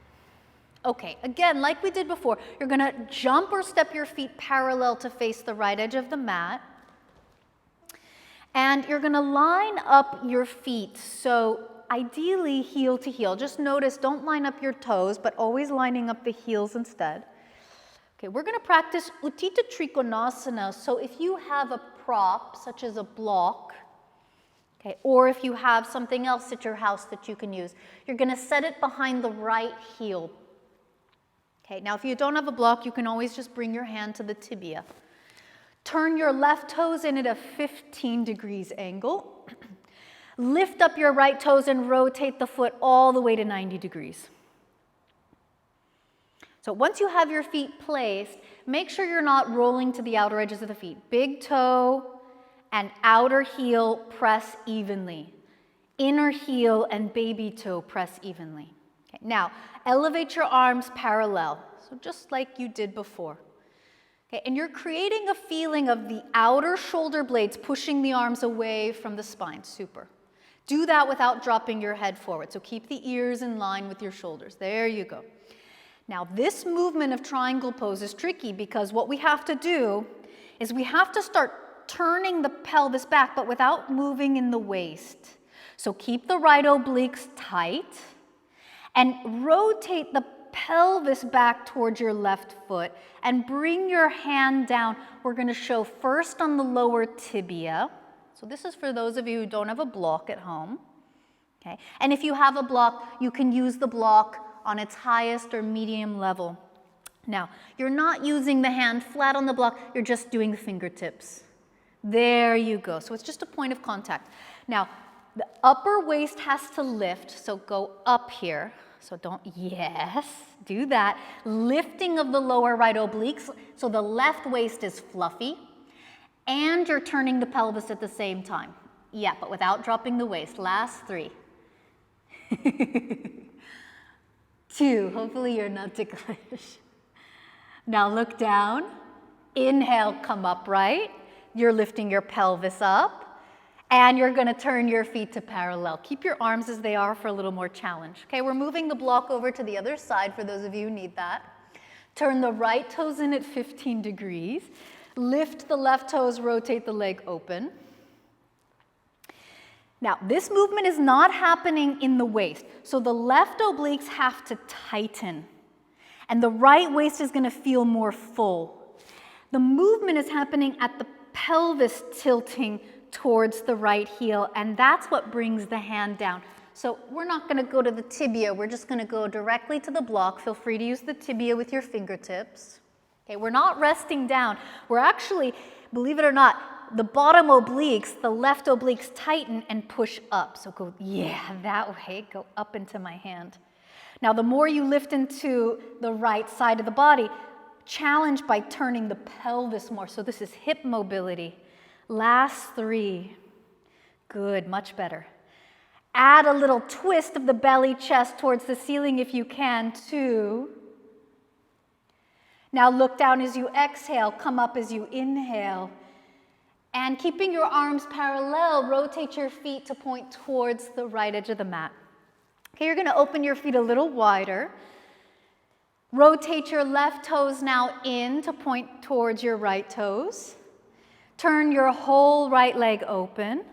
Okay, again, like we did before, you're gonna jump or step your feet parallel to face the right edge of the mat. And you're gonna line up your feet, so ideally heel to heel. Just notice, don't line up your toes, but always lining up the heels instead. Okay, we're gonna practice Utthita Trikonasana. So if you have a prop, such as a block, okay, or if you have something else at your house that you can use, you're gonna set it behind the right heel. Okay, now if you don't have a block, you can always just bring your hand to the tibia. Turn your left toes in at a 15 degrees angle. Lift up your right toes and rotate the foot all the way to 90 degrees. So once you have your feet placed, make sure you're not rolling to the outer edges of the feet. Big toe and outer heel press evenly. Inner heel and baby toe press evenly. Okay, now, elevate your arms parallel, so just like you did before. Okay, and you're creating a feeling of the outer shoulder blades pushing the arms away from the spine. Super. Do that without dropping your head forward. So keep the ears in line with your shoulders. There you go. Now this movement of triangle pose is tricky because what we have to do is we have to start turning the pelvis back, but without moving in the waist. So keep the right obliques tight and rotate the pelvis back towards your left foot and bring your hand down. We're going to show first on the lower tibia. So this is for those of you who don't have a block at home. Okay? And if you have a block, you can use the block on its highest or medium level. Now, you're not using the hand flat on the block, you're just doing the fingertips. There you go. So it's just a point of contact. Now, the upper waist has to lift, so go up here. So don't, yes, do that. Lifting of the lower right obliques, so the left waist is fluffy, and you're turning the pelvis at the same time. Yeah, but without dropping the waist. Last 3. 2, hopefully you're not ticklish. Now look down. Inhale, come upright. You're lifting your pelvis up. And you're going to turn your feet to parallel. Keep your arms as they are for a little more challenge. Okay, we're moving the block over to the other side for those of you who need that. Turn the right toes in at 15 degrees. Lift the left toes, rotate the leg open. Now, this movement is not happening in the waist, so the left obliques have to tighten, and the right waist is going to feel more full. The movement is happening at the pelvis tilting towards the right heel, and that's what brings the hand down. So we're not going to go to the tibia, we're just going to go directly to the block. Feel free to use the tibia with your fingertips. Okay, we're not resting down. We're actually, believe it or not, the bottom obliques, the left obliques tighten and push up. So go, yeah, that way, go up into my hand. Now, the more you lift into the right side of the body, challenge by turning the pelvis more. So this is hip mobility. Last 3. Good, much better. Add a little twist of the belly, chest towards the ceiling if you can, 2. Now look down as you exhale, come up as you inhale. And keeping your arms parallel, rotate your feet to point towards the right edge of the mat. Okay, you're going to open your feet a little wider. Rotate your left toes now in to point towards your right toes. Turn your whole right leg open.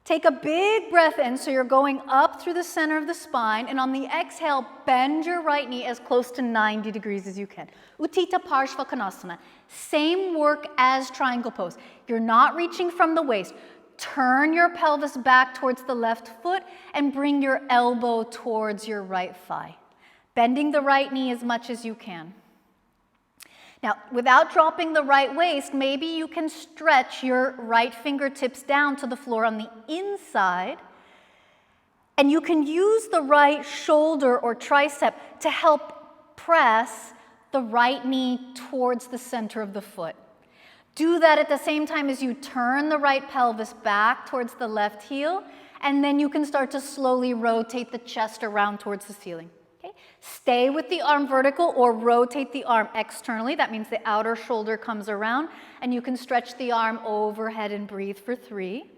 Take a big breath in, so you're going up through the center of the spine, and on the exhale, bend your right knee as close to 90 degrees as you can. Utthita Parshva Konasana. Same work as triangle pose. You're not reaching from the waist. Turn your pelvis back towards the left foot and bring your elbow towards your right thigh. Bending the right knee as much as you can. Now, without dropping the right waist, maybe you can stretch your right fingertips down to the floor on the inside, and you can use the right shoulder or tricep to help press the right knee towards the center of the foot. Do that at the same time as you turn the right pelvis back towards the left heel, and then you can start to slowly rotate the chest around towards the ceiling. Stay with the arm vertical or rotate the arm externally. That means the outer shoulder comes around, and you can stretch the arm overhead and breathe for 3.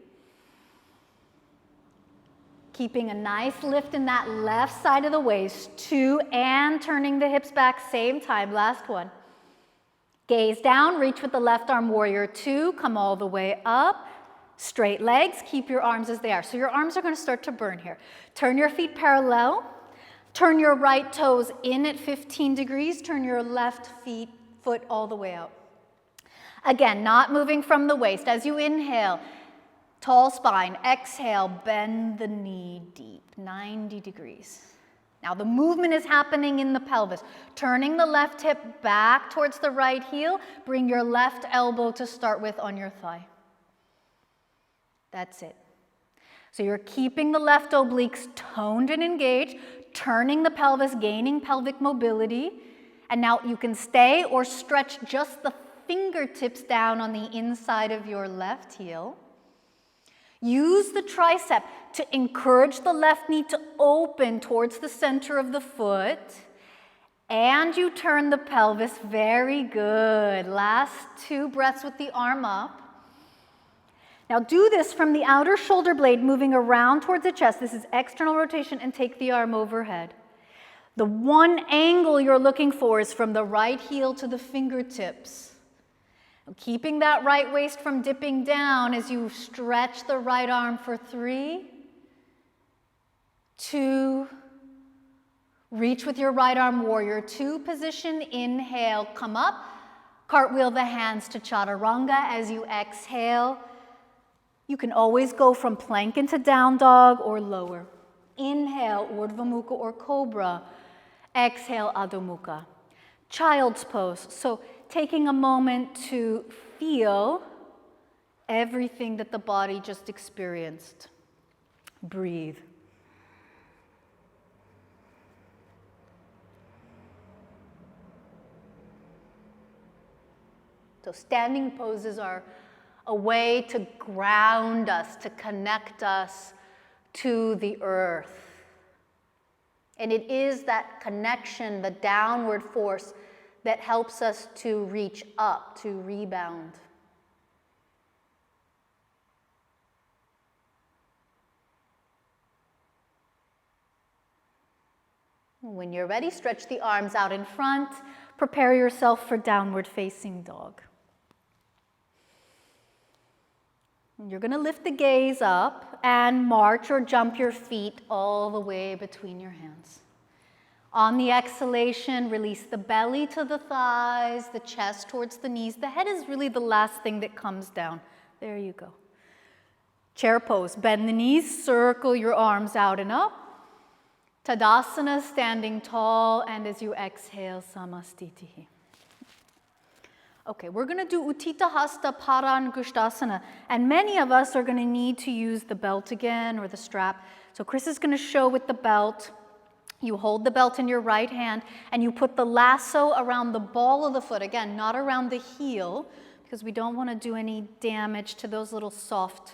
Keeping a nice lift in that left side of the waist. 2, and turning the hips back, same time. Last one. Gaze down, reach with the left arm, warrior 2. Come all the way up. Straight legs, keep your arms as they are. So your arms are going to start to burn here. Turn your feet parallel. Turn your right toes in at 15 degrees. Turn your left foot all the way out. Again, not moving from the waist. As you inhale, tall spine. Exhale, bend the knee deep, 90 degrees. Now the movement is happening in the pelvis. Turning the left hip back towards the right heel. Bring your left elbow to start with on your thigh. That's it. So you're keeping the left obliques toned and engaged. Turning the pelvis, gaining pelvic mobility. And now you can stay or stretch just the fingertips down on the inside of your left heel. Use the tricep to encourage the left knee to open towards the center of the foot. And you turn the pelvis. Very good. Last 2 breaths with the arm up. Now do this from the outer shoulder blade, moving around towards the chest. This is external rotation, and take the arm overhead. The one angle you're looking for is from the right heel to the fingertips. Keeping that right waist from dipping down as you stretch the right arm for 3, 2, reach with your right arm, warrior 2 position. Inhale, come up. Cartwheel the hands to chaturanga as you exhale. You can always go from plank into down dog or lower. Inhale, Urdhva Mukha or cobra. Exhale, Adho Mukha. Child's pose. So taking a moment to feel everything that the body just experienced. Breathe. So standing poses are a way to ground us, to connect us to the earth. And it is that connection, the downward force, that helps us to reach up, to rebound. When you're ready, stretch the arms out in front. Prepare yourself for downward facing dog. You're going to lift the gaze up and march or jump your feet all the way between your hands. On the exhalation, release the belly to the thighs, the chest towards the knees. The head is really the last thing that comes down. There you go. Chair pose. Bend the knees, circle your arms out and up. Tadasana, standing tall, and as you exhale, Samastitihi. Okay, we're going to do Utthita Hasta Parangushtasana, and many of us are going to need to use the belt again or the strap. So Chris is going to show with the belt. You hold the belt in your right hand and you put the lasso around the ball of the foot, again, not around the heel, because we don't want to do any damage to those little soft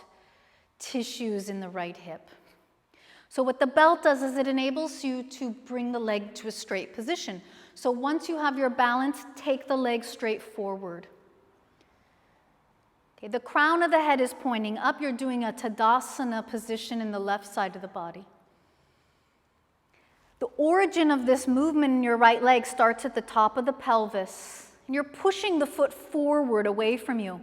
tissues in the right hip. So what the belt does is it enables you to bring the leg to a straight position. So once you have your balance, take the leg straight forward. Okay, the crown of the head is pointing up. You're doing a Tadasana position in the left side of the body. The origin of this movement in your right leg starts at the top of the pelvis, and you're pushing the foot forward away from you.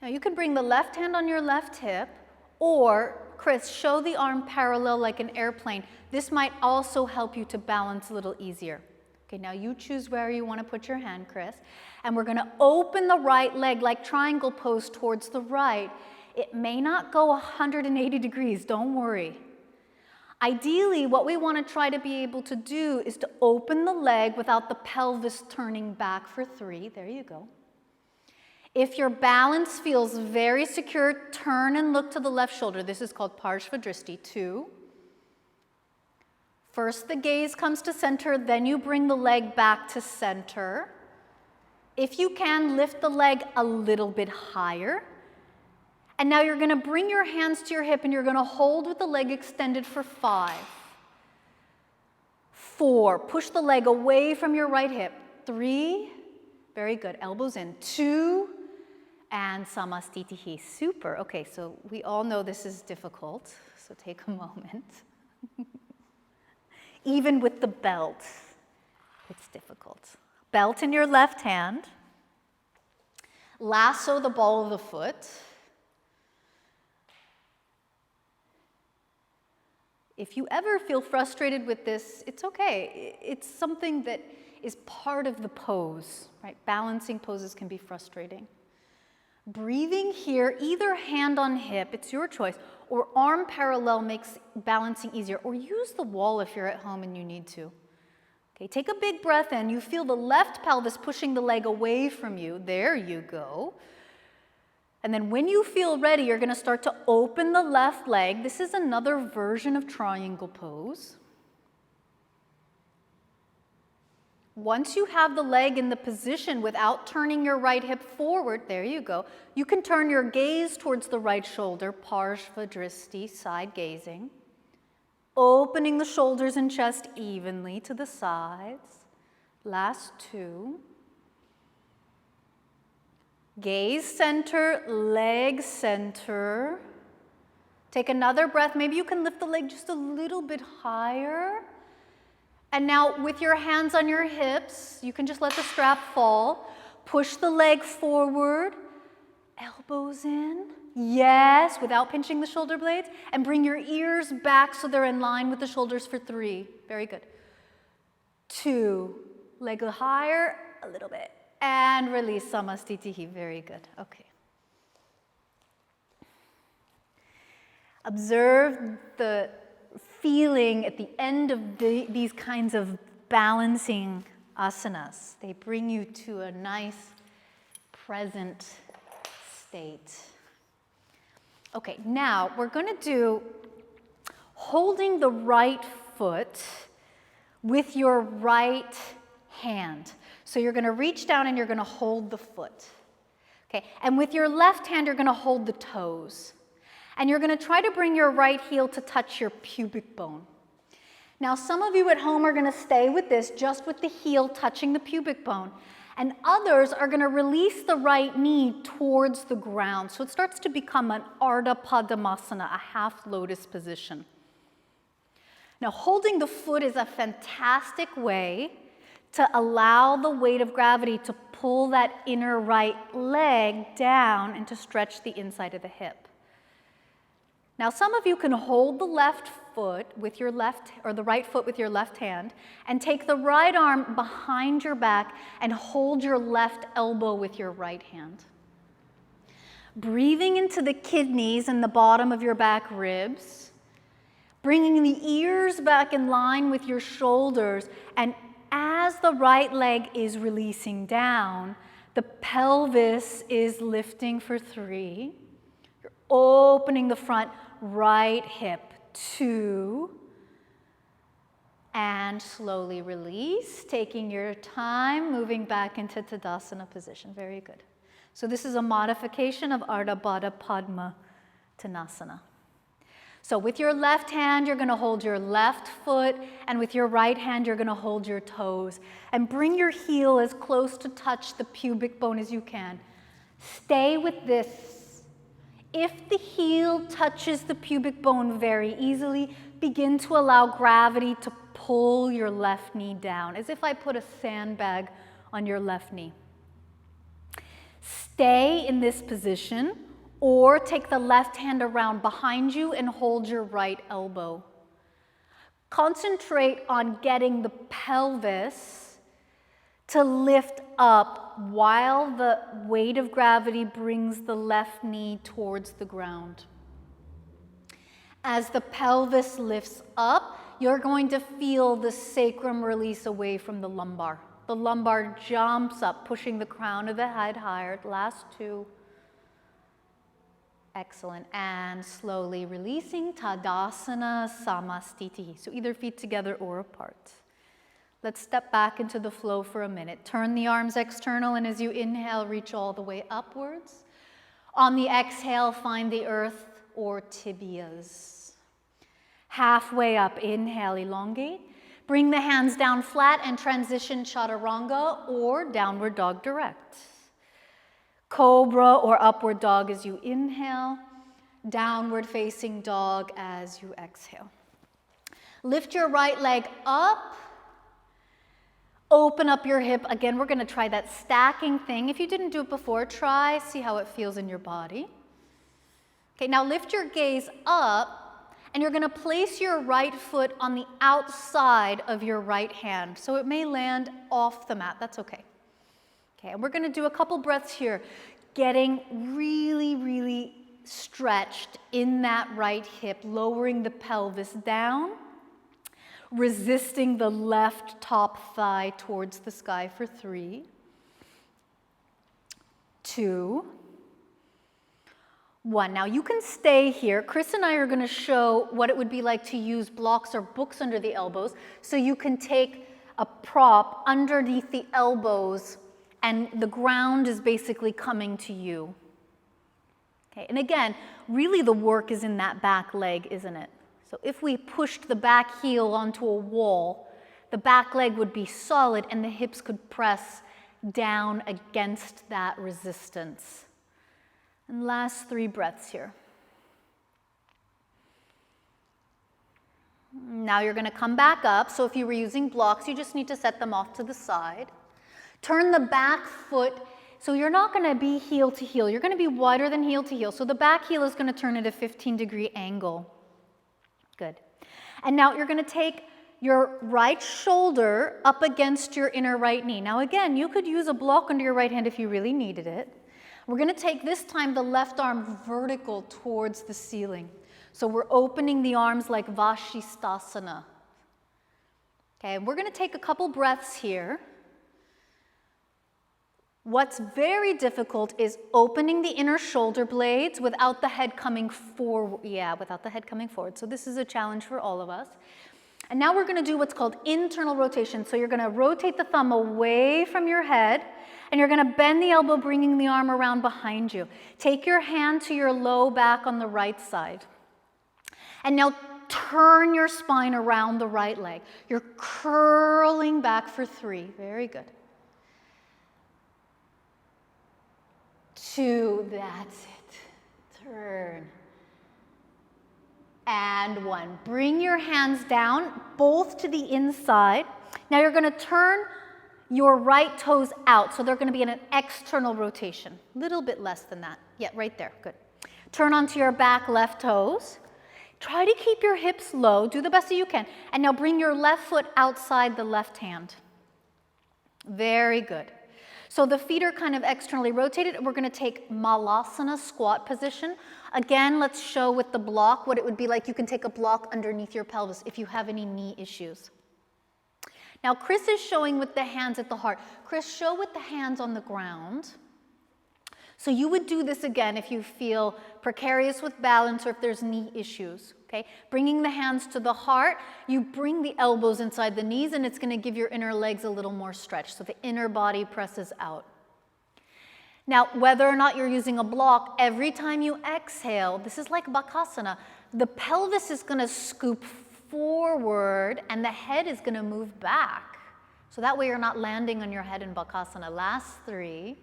Now you can bring the left hand on your left hip, or, Chris, show the arm parallel like an airplane. This might also help you to balance a little easier. Okay, now you choose where you want to put your hand, Chris. And we're going to open the right leg like triangle pose towards the right. It may not go 180 degrees, don't worry. Ideally, what we want to try to be able to do is to open the leg without the pelvis turning back for 3. There you go. If your balance feels very secure, turn and look to the left shoulder. This is called Parshva Drishti. 2. First the gaze comes to center, then you bring the leg back to center. If you can, lift the leg a little bit higher. And now you're going to bring your hands to your hip and you're going to hold with the leg extended for 5. 4, push the leg away from your right hip. 3, very good, elbows in. 2, and Samastitihi. Super. Okay, so we all know this is difficult, so take a moment. Even with the belt, it's difficult. Belt in your left hand. Lasso the ball of the foot. If you ever feel frustrated with this, it's okay. It's something that is part of the pose, right? Balancing poses can be frustrating. Breathing here, either hand on hip, it's your choice, or arm parallel makes balancing easier, or use the wall if you're at home and you need to. Okay, take a big breath in. You feel the left pelvis pushing the leg away from you. There you go. And then when you feel ready, you're going to start to open the left leg. This is another version of triangle pose. Once you have the leg in the position without turning your right hip forward, there you go, you can turn your gaze towards the right shoulder, Parshva Drishti, side gazing. Opening the shoulders and chest evenly to the sides. Last 2. Gaze center, leg center. Take another breath. Maybe you can lift the leg just a little bit higher. And now with your hands on your hips, you can just let the strap fall. Push the leg forward, elbows in. Yes, without pinching the shoulder blades. And bring your ears back so they're in line with the shoulders for 3. Very good. 2, leg higher, a little bit. And release Samastitihi. Very good. Okay. Observe the feeling at the end of these kinds of balancing asanas. They bring you to a nice, present state. Okay, now we're going to do holding the right foot with your right hand. So you're going to reach down and you're going to hold the foot. Okay, and with your left hand, you're going to hold the toes. And you're going to try to bring your right heel to touch your pubic bone. Now, some of you at home are going to stay with this, just with the heel touching the pubic bone. And others are going to release the right knee towards the ground. So it starts to become an Ardha Padmasana, a half lotus position. Now, holding the foot is a fantastic way to allow the weight of gravity to pull that inner right leg down and to stretch the inside of the hip. Now, some of you can hold the left foot with your left, or the right foot with your left hand, and take the right arm behind your back and hold your left elbow with your right hand. Breathing into the kidneys and the bottom of your back ribs, bringing the ears back in line with your shoulders, and as the right leg is releasing down, the pelvis is lifting for 3. You're opening the front right hip, 2. And slowly release, taking your time, moving back into Tadasana position. Very good. So this is a modification of Ardha Baddha Padma Tanasana. So with your left hand, you're going to hold your left foot, and with your right hand, you're going to hold your toes. And bring your heel as close to touch the pubic bone as you can. Stay with this. If the heel touches the pubic bone very easily, begin to allow gravity to pull your left knee down, as if I put a sandbag on your left knee. Stay in this position, or take the left hand around behind you and hold your right elbow. Concentrate on getting the pelvis to lift up while the weight of gravity brings the left knee towards the ground. As the pelvis lifts up, you're going to feel the sacrum release away from the lumbar. The lumbar jumps up, pushing the crown of the head higher. Last 2. Excellent. And slowly releasing, Tadasana Samastiti. So either feet together or apart. Let's step back into the flow for a minute. Turn the arms external, and as you inhale, reach all the way upwards. On the exhale, find the earth or tibias. Halfway up, inhale, elongate. Bring the hands down flat and transition chaturanga or downward dog direct. Cobra or upward dog as you inhale. Downward facing dog as you exhale. Lift your right leg up. Open up your hip. Again, we're going to try that stacking thing. If you didn't do it before, try, see how it feels in your body. Okay, now lift your gaze up. And you're going to place your right foot on the outside of your right hand. So it may land off the mat. That's okay. Okay, and we're going to do a couple breaths here, getting really, really stretched in that right hip, lowering the pelvis down, resisting the left top thigh towards the sky for 3, 2, 1. Now you can stay here. Chris and I are going to show what it would be like to use blocks or books under the elbows, so you can take a prop underneath the elbows and the ground is basically coming to you. Okay, and again, really the work is in that back leg, isn't it? So if we pushed the back heel onto a wall, the back leg would be solid and the hips could press down against that resistance. And last 3 breaths here. Now you're going to come back up. So if you were using blocks, you just need to set them off to the side. Turn the back foot. So you're not going to be heel to heel. You're going to be wider than heel to heel. So the back heel is going to turn at a 15-degree angle. Good. And now you're going to take your right shoulder up against your inner right knee. Now again, you could use a block under your right hand if you really needed it. We're going to take this time the left arm vertical towards the ceiling. So we're opening the arms like Vashisthasana. Okay, we're going to take a couple breaths here. What's very difficult is opening the inner shoulder blades without the head coming forward. Yeah, without the head coming forward. So this is a challenge for all of us. And now we're going to do what's called internal rotation. So you're going to rotate the thumb away from your head, and you're going to bend the elbow, bringing the arm around behind you. Take your hand to your low back on the right side. And now turn your spine around the right leg. You're curling back for 3. Very good. 2, that's it. Turn. And 1. Bring your hands down, both to the inside. Now you're going to turn your right toes out, so they're going to be in an external rotation. A little bit less than that. Yeah, right there. Good. Turn onto your back left toes. Try to keep your hips low. Do the best that you can. And now bring your left foot outside the left hand. Very good. So the feet are kind of externally rotated. We're going to take Malasana, squat position. Again, let's show with the block what it would be like. You can take a block underneath your pelvis if you have any knee issues. Now, Chris is showing with the hands at the heart. Chris, show with the hands on the ground. So you would do this again if you feel precarious with balance or if there's knee issues, okay? Bringing the hands to the heart, you bring the elbows inside the knees and it's going to give your inner legs a little more stretch, so the inner body presses out. Now, whether or not you're using a block, every time you exhale, this is like Bakasana, the pelvis is going to scoop forward and the head is going to move back. So that way you're not landing on your head in Bakasana. Last 3.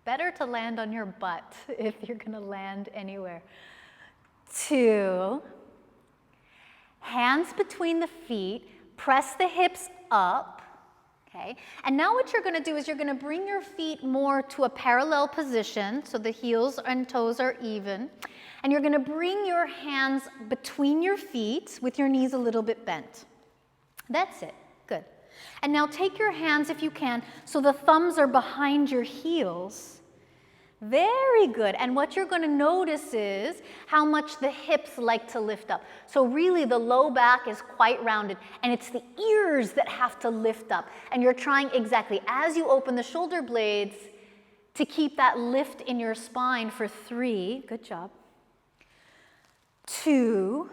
Better to land on your butt if you're going to land anywhere. 2. Hands between the feet. Press the hips up. Okay. And now what you're going to do is you're going to bring your feet more to a parallel position so the heels and toes are even. And you're going to bring your hands between your feet with your knees a little bit bent. That's it. Good. And now take your hands, if you can, so the thumbs are behind your heels. Very good. And what you're going to notice is how much the hips like to lift up. So really the low back is quite rounded and it's the ears that have to lift up. And you're trying exactly as you open the shoulder blades to keep that lift in your spine for 3. Good job. 2.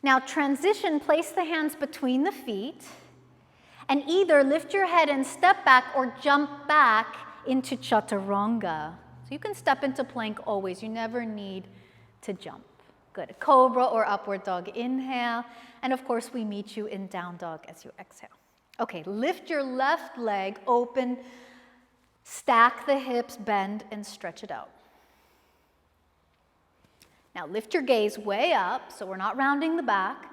Now transition, place the hands between the feet and either lift your head and step back or jump back into chaturanga. So you can step into plank always. You never need to jump. Good. Cobra or upward dog, inhale. And of course, we meet you in down dog as you exhale. Okay, lift your left leg, open, stack the hips, bend, and stretch it out. Now lift your gaze way up, so we're not rounding the back,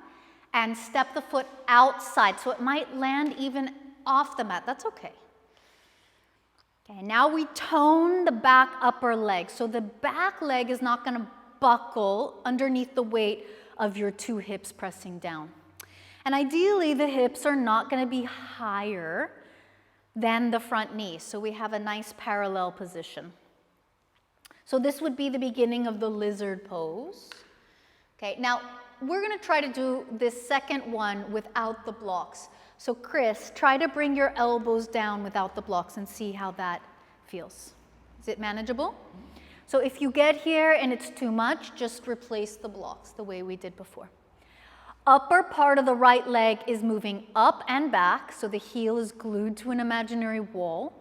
and step the foot outside. So it might land even off the mat. That's okay. Okay, now we tone the back upper leg. So the back leg is not going to buckle underneath the weight of your 2 hips pressing down. And ideally, the hips are not going to be higher than the front knee. So we have a nice parallel position. So this would be the beginning of the lizard pose. Okay, now we're going to try to do this second one without the blocks. So Chris, try to bring your elbows down without the blocks and see how that feels. Is it manageable? So if you get here and it's too much, just replace the blocks the way we did before. Upper part of the right leg is moving up and back, so the heel is glued to an imaginary wall.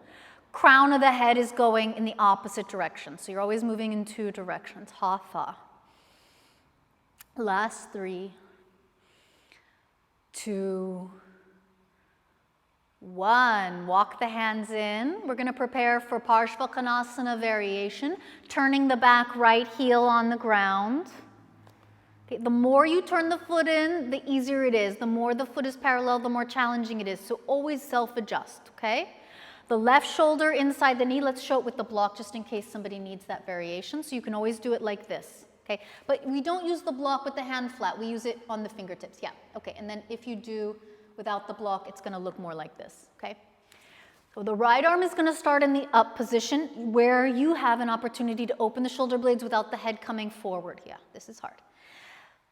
Crown of the head is going in the opposite direction, so you're always moving in 2 directions. Hatha. Last 3, 2, 1. Walk the hands in. We're going to prepare for Parshvakonasana variation, turning the back right heel on the ground. Okay, the more you turn the foot in, the easier it is. The more the foot is parallel, the more challenging it is. So always self-adjust, okay? The left shoulder inside the knee. Let's show it with the block just in case somebody needs that variation. So you can always do it like this. Okay, but we don't use the block with the hand flat. We use it on the fingertips. Yeah, okay, and then if you do without the block, it's going to look more like this, okay? So the right arm is going to start in the up position where you have an opportunity to open the shoulder blades without the head coming forward. Yeah, this is hard.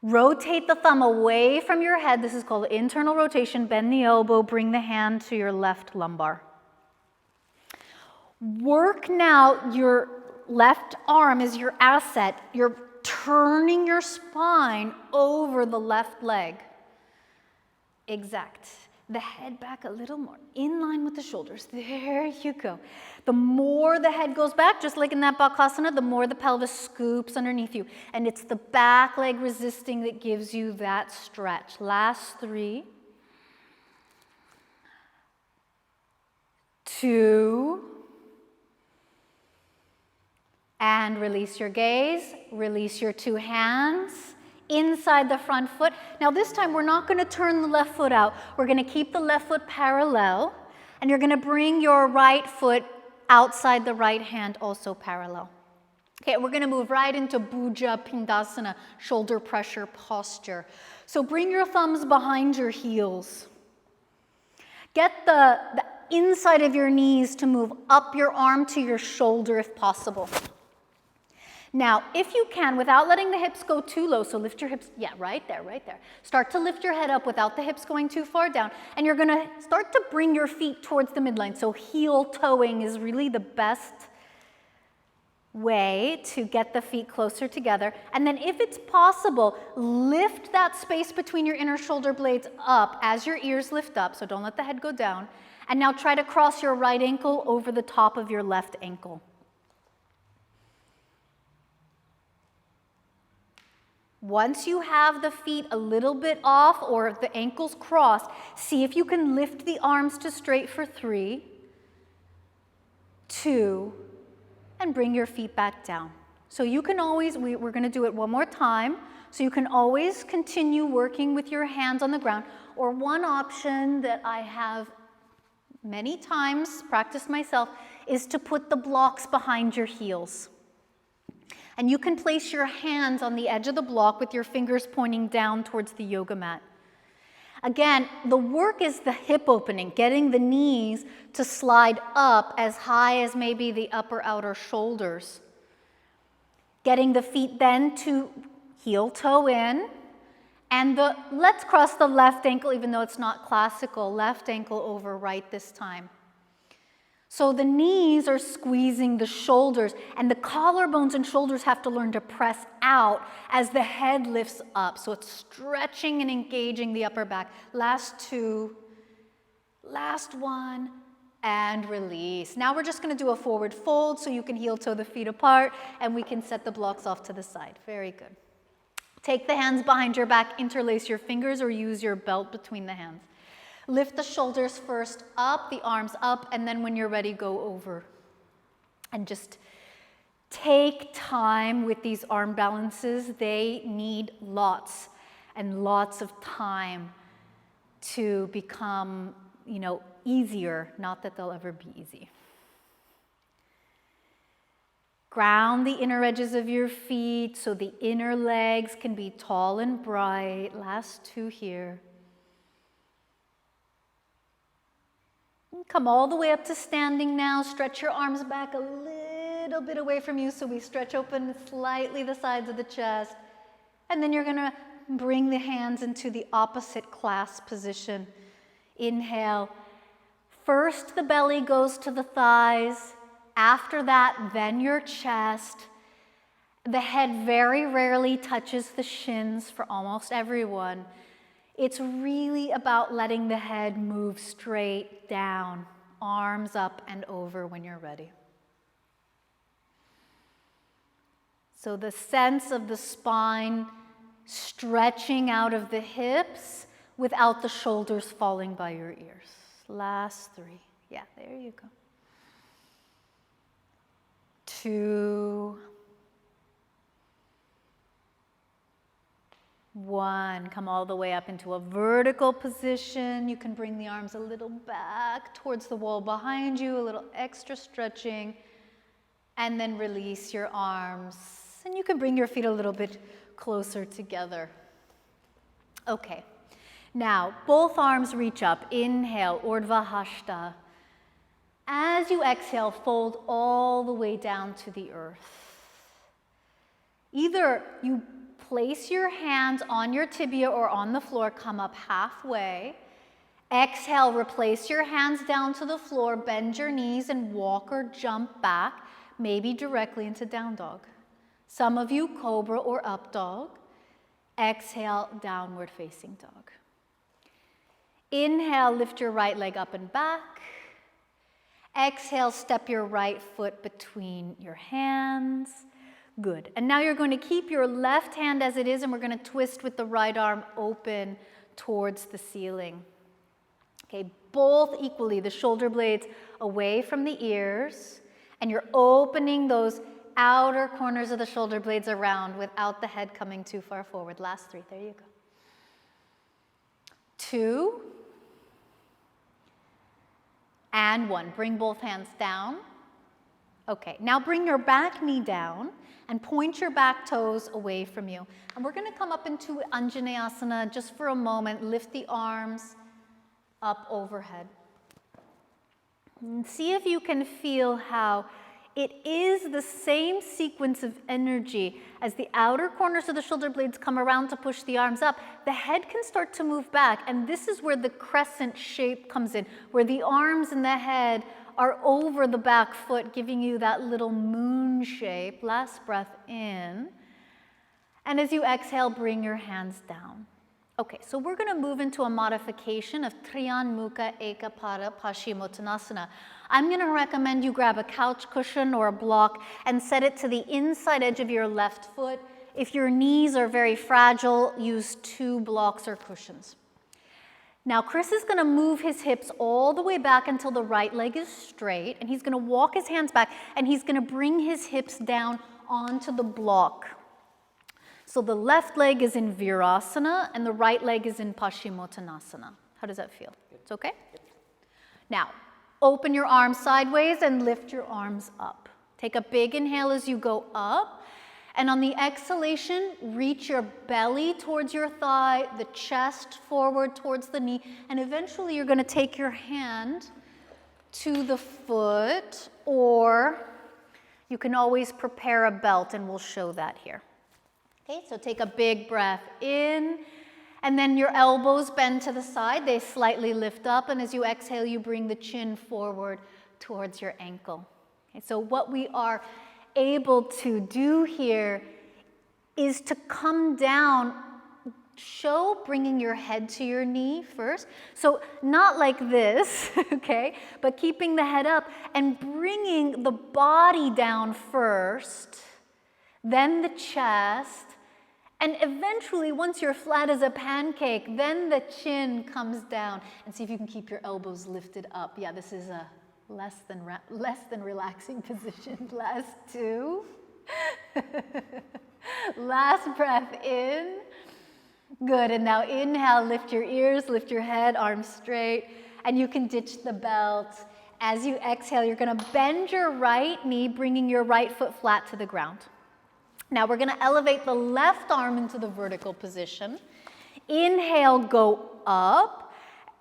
Rotate the thumb away from your head. This is called internal rotation. Bend the elbow, bring the hand to your left lumbar. Work now, your left arm is your asset. You're turning your spine over the left leg. Exact. The head back a little more, in line with the shoulders. There you go. The more the head goes back, just like in that Bakasana, the more the pelvis scoops underneath you. And it's the back leg resisting that gives you that stretch. Last 3, 2, and release your gaze, release your 2 hands inside the front foot. Now this time we're not going to turn the left foot out. We're going to keep the left foot parallel and you're going to bring your right foot outside the right hand also parallel. Okay, we're going to move right into Bhuja Pindasana, shoulder pressure posture. So bring your thumbs behind your heels. Get the inside of your knees to move up your arm to your shoulder if possible. Now, if you can, without letting the hips go too low, so lift your hips, yeah, right there, right there. Start to lift your head up without the hips going too far down, and you're gonna start to bring your feet towards the midline. So heel toeing is really the best way to get the feet closer together. And then if it's possible, lift that space between your inner shoulder blades up as your ears lift up, so don't let the head go down. And now try to cross your right ankle over the top of your left ankle. Once you have the feet a little bit off or the ankles crossed, see if you can lift the arms to straight for 3, 2, and bring your feet back down. So you can always, we're going to do it one more time, so you can always continue working with your hands on the ground. Or one option that I have many times practiced myself is to put the blocks behind your heels. And you can place your hands on the edge of the block with your fingers pointing down towards the yoga mat. Again, the work is the hip opening, getting the knees to slide up as high as maybe the upper outer shoulders. Getting the feet then to heel toe in. And let's cross the left ankle, even though it's not classical, left ankle over right this time. So the knees are squeezing the shoulders, and the collarbones and shoulders have to learn to press out as the head lifts up. So it's stretching and engaging the upper back. Last 2, last 1, and release. Now we're just going to do a forward fold so you can heel toe the feet apart, and we can set the blocks off to the side. Very good. Take the hands behind your back, interlace your fingers, or use your belt between the hands. Lift the shoulders first up, the arms up, and then when you're ready, go over. And just take time with these arm balances. They need lots and lots of time to become, easier. Not that they'll ever be easy. Ground the inner edges of your feet so the inner legs can be tall and bright. Last 2 here. Come all the way up to standing now. Stretch your arms back a little bit away from you so we stretch open slightly the sides of the chest. And then you're going to bring the hands into the opposite clasp position. Inhale. First the belly goes to the thighs. After that, then your chest. The head very rarely touches the shins for almost everyone. It's really about letting the head move straight down, arms up and over when you're ready. So the sense of the spine stretching out of the hips without the shoulders falling by your ears. Last 3. Yeah, there you go. 2. 1, come all the way up into a vertical position. You can bring the arms a little back towards the wall behind you, a little extra stretching, and then release your arms. And you can bring your feet a little bit closer together. Okay, now both arms reach up. Inhale, Urdhva Hasta. As you exhale, fold all the way down to the earth. Either you place your hands on your tibia or on the floor, come up halfway. Exhale, replace your hands down to the floor, bend your knees and walk or jump back, maybe directly into down dog. Some of you, cobra or up dog. Exhale, downward facing dog. Inhale, lift your right leg up and back. Exhale, step your right foot between your hands. Good. And now you're going to keep your left hand as it is, and we're going to twist with the right arm open towards the ceiling. Okay, both equally, the shoulder blades away from the ears, and you're opening those outer corners of the shoulder blades around without the head coming too far forward. Last 3, there you go. 2, and 1. Bring both hands down. Okay, now bring your back knee down and point your back toes away from you. And we're going to come up into Anjaneyasana just for a moment. Lift the arms up overhead. And see if you can feel how It is the same sequence of energy. As the outer corners of the shoulder blades come around to push the arms up, the head can start to move back, and this is where the crescent shape comes in, where the arms and the head are over the back foot, giving you that little moon shape. Last breath in. And as you exhale, bring your hands down. Okay, so we're going to move into a modification of Triyan Mukha Ekapada Paschimottanasana. I'm going to recommend you grab a couch cushion or a block and set it to the inside edge of your left foot. If your knees are very fragile, use 2 blocks or cushions. Now, Chris is going to move his hips all the way back until the right leg is straight, and he's going to walk his hands back, and he's going to bring his hips down onto the block. So the left leg is in Virasana, and the right leg is in Paschimottanasana. How does that feel? It's okay? Now, open your arms sideways and lift your arms up. Take a big inhale as you go up. And on the exhalation, reach your belly towards your thigh, the chest forward towards the knee, and eventually you're going to take your hand to the foot, or you can always prepare a belt, and we'll show that here. Okay, so take a big breath in, and then your elbows bend to the side. They slightly lift up, and as you exhale, you bring the chin forward towards your ankle. Okay, so what we are able to do here is to come down, show bringing your head to your knee first. So not like this, okay, but keeping the head up and bringing the body down first, then the chest, and eventually, once you're flat as a pancake, then the chin comes down. And see if you can keep your elbows lifted up. Yeah, this is a less than relaxing position. Last 2. Last breath in. Good, and now inhale, lift your ears, lift your head, arms straight, and you can ditch the belt. As you exhale, you're going to bend your right knee, bringing your right foot flat to the ground. Now we're going to elevate the left arm into the vertical position. Inhale, go up.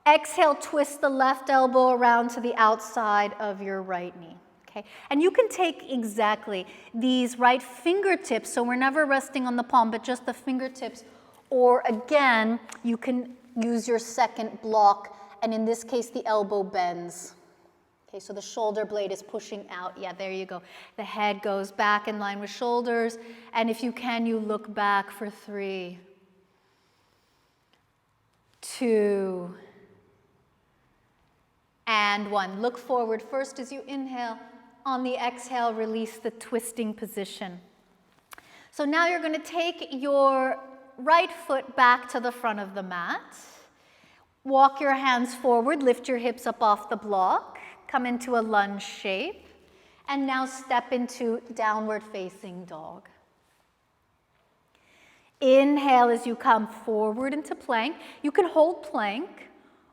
Exhale, twist the left elbow around to the outside of your right knee. Okay? And you can take exactly these right fingertips, so we're never resting on the palm, but just the fingertips. Or again, you can use your second block, and in this case, the elbow bends. Okay, so the shoulder blade is pushing out. Yeah, there you go. The head goes back in line with shoulders. And if you can, you look back for 3, 2, and 1. Look forward first as you inhale. On the exhale, release the twisting position. So now you're going to take your right foot back to the front of the mat. Walk your hands forward. Lift your hips up off the block. Come into a lunge shape, and now step into downward facing dog. Inhale as you come forward into plank. You can hold plank,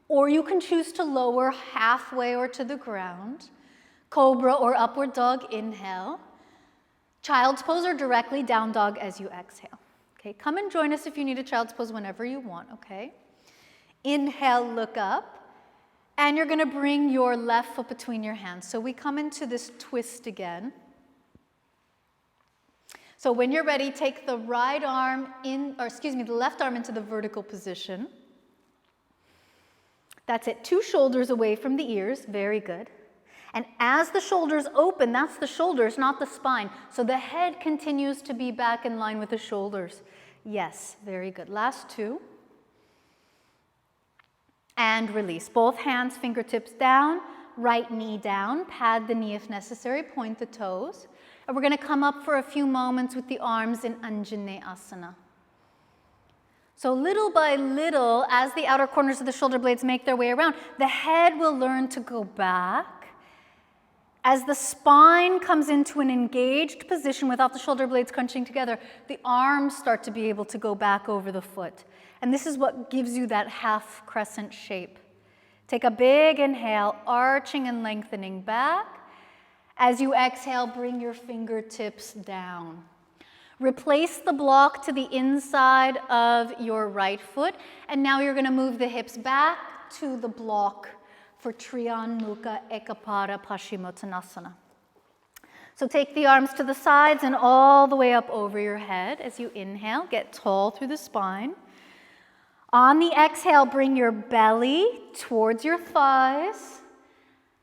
or you can choose to lower halfway or to the ground. Cobra or upward dog, inhale. Child's pose or directly down dog as you exhale. Okay, come and join us if you need a child's pose whenever you want, okay? Inhale, look up. And you're going to bring your left foot between your hands. So we come into this twist again. So when you're ready, take the right arm in, or excuse me, the left arm into the vertical position. That's it, 2 shoulders away from the ears. Very good. And as the shoulders open, that's the shoulders, not the spine. So the head continues to be back in line with the shoulders. Yes, very good. Last 2. And release. Both hands, fingertips down, right knee down. Pad the knee if necessary, point the toes. And we're going to come up for a few moments with the arms in Anjaneyasana. So little by little, as the outer corners of the shoulder blades make their way around, the head will learn to go back. As the spine comes into an engaged position without the shoulder blades crunching together, the arms start to be able to go back over the foot. And this is what gives you that half crescent shape. Take a big inhale, arching and lengthening back. As you exhale, bring your fingertips down. Replace the block to the inside of your right foot. And now you're going to move the hips back to the block for Triyan Mukha Ekapada Paschimottanasana. So take the arms to the sides and all the way up over your head as you inhale. Get tall through the spine. On the exhale, bring your belly towards your thighs,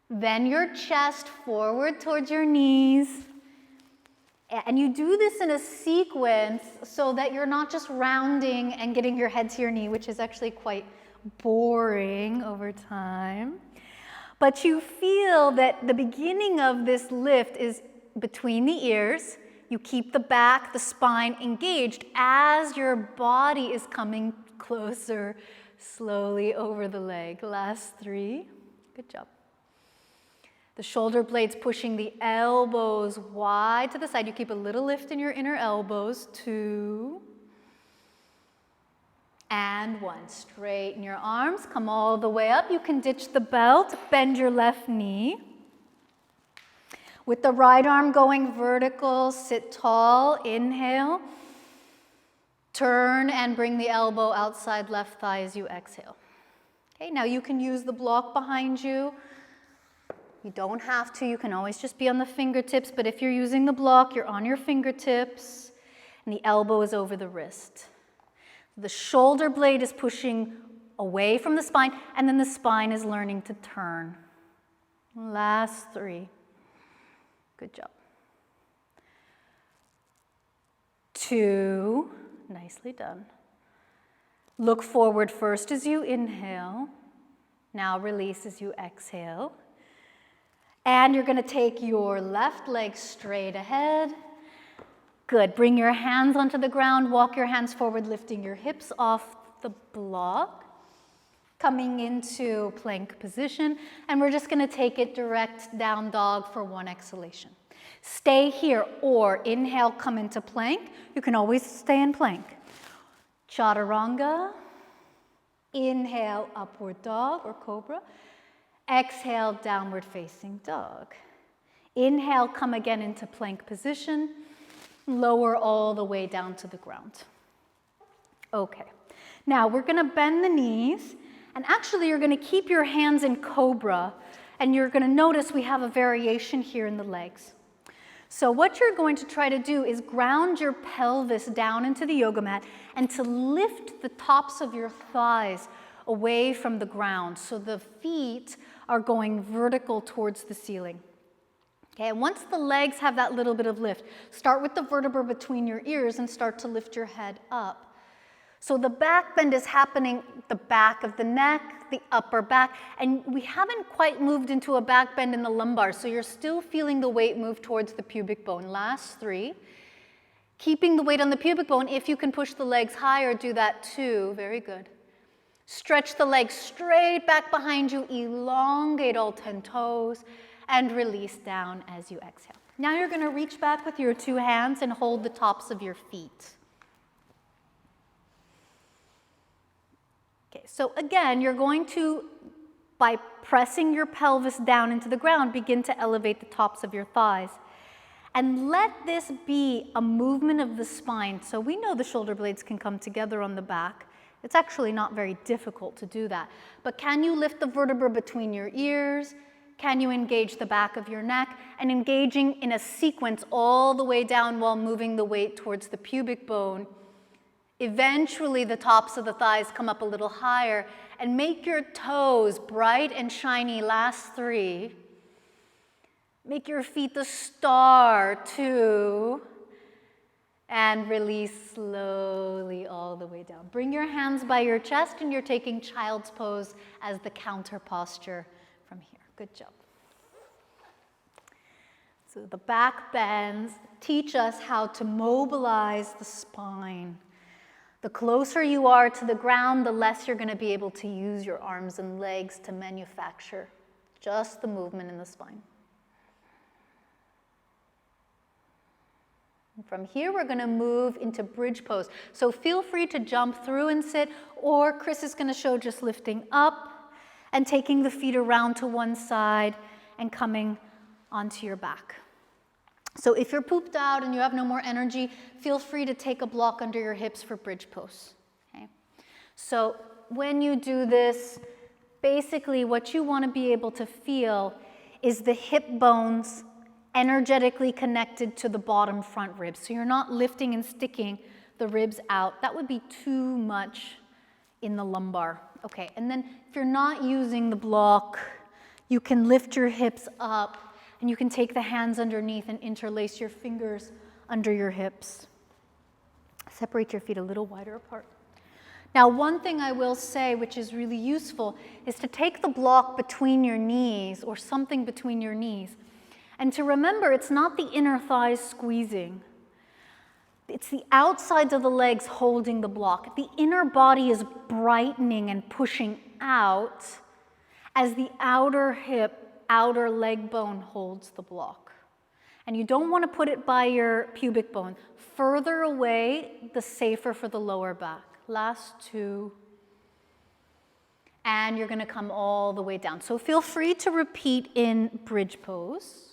then your chest forward towards your knees. And you do this in a sequence so that you're not just rounding and getting your head to your knee, which is actually quite boring over time. But you feel that the beginning of this lift is between the ears. You keep the back, the spine engaged as your body is coming closer slowly over the leg. Last 3. Good job. The shoulder blades pushing the elbows wide to the side. You keep a little lift in your inner elbows. 2. And 1. Straighten your arms. Come all the way up. You can ditch the belt. Bend your left knee. With the right arm going vertical, sit tall. Inhale. Turn and bring the elbow outside left thigh as you exhale. Okay, now you can use the block behind you. You don't have to, you can always just be on the fingertips, but if you're using the block, you're on your fingertips, and the elbow is over the wrist. The shoulder blade is pushing away from the spine, and then the spine is learning to turn. Last 3. Good job. 2. Nicely done. Look forward first as you inhale. Now release as you exhale. And you're going to take your left leg straight ahead. Good. Bring your hands onto the ground. Walk your hands forward, lifting your hips off the block. Coming into plank position. And we're just going to take it direct down dog for 1 exhalation. Stay here or inhale, come into plank. You can always stay in plank. Chaturanga. Inhale, upward dog or cobra. Exhale, downward facing dog. Inhale, come again into plank position. Lower all the way down to the ground. Okay, now we're gonna bend the knees, and actually you're gonna keep your hands in cobra, and you're gonna notice we have a variation here in the legs. So what you're going to try to do is ground your pelvis down into the yoga mat and to lift the tops of your thighs away from the ground. So the feet are going vertical towards the ceiling. Okay, and once the legs have that little bit of lift, start with the vertebra between your ears and start to lift your head up. So the back bend is happening, the back of the neck, the upper back, and we haven't quite moved into a back bend in the lumbar, so you're still feeling the weight move towards the pubic bone. Last 3. Keeping the weight on the pubic bone. If you can push the legs higher, do that too. Very good. Stretch the legs straight back behind you, elongate all 10 toes, and release down as you exhale. Now you're going to reach back with your 2 hands and hold the tops of your feet. Okay, so again, you're going to, by pressing your pelvis down into the ground, begin to elevate the tops of your thighs. And let this be a movement of the spine. So we know the shoulder blades can come together on the back. It's actually not very difficult to do that. But can you lift the vertebra between your ears? Can you engage the back of your neck? And engaging in a sequence all the way down while moving the weight towards the pubic bone. Eventually, the tops of the thighs come up a little higher, and make your toes bright and shiny. Last 3. Make your feet the star. 2. And release slowly all the way down. Bring your hands by your chest, and you're taking child's pose as the counter posture from here. Good job. So the back bends teach us how to mobilize the spine. The closer you are to the ground, the less you're going to be able to use your arms and legs to manufacture just the movement in the spine. And from here, we're going to move into bridge pose. So feel free to jump through and sit, or Chris is going to show just lifting up and taking the feet around to one side and coming onto your back. So if you're pooped out and you have no more energy, feel free to take a block under your hips for bridge pose. Okay? So when you do this, basically what you want to be able to feel is the hip bones energetically connected to the bottom front ribs. So you're not lifting and sticking the ribs out. That would be too much in the lumbar. Okay, and then if you're not using the block, you can lift your hips up and you can take the hands underneath and interlace your fingers under your hips. Separate your feet a little wider apart. Now, one thing I will say, which is really useful, is to take the block between your knees or something between your knees. And to remember, it's not the inner thighs squeezing. It's the outsides of the legs holding the block. The inner body is brightening and pushing out as the outer hip, outer leg bone holds the block. And you don't want to put it by your pubic bone. Further away, the safer for the lower back. Last two. And you're going to come all the way down. So feel free to repeat in bridge pose.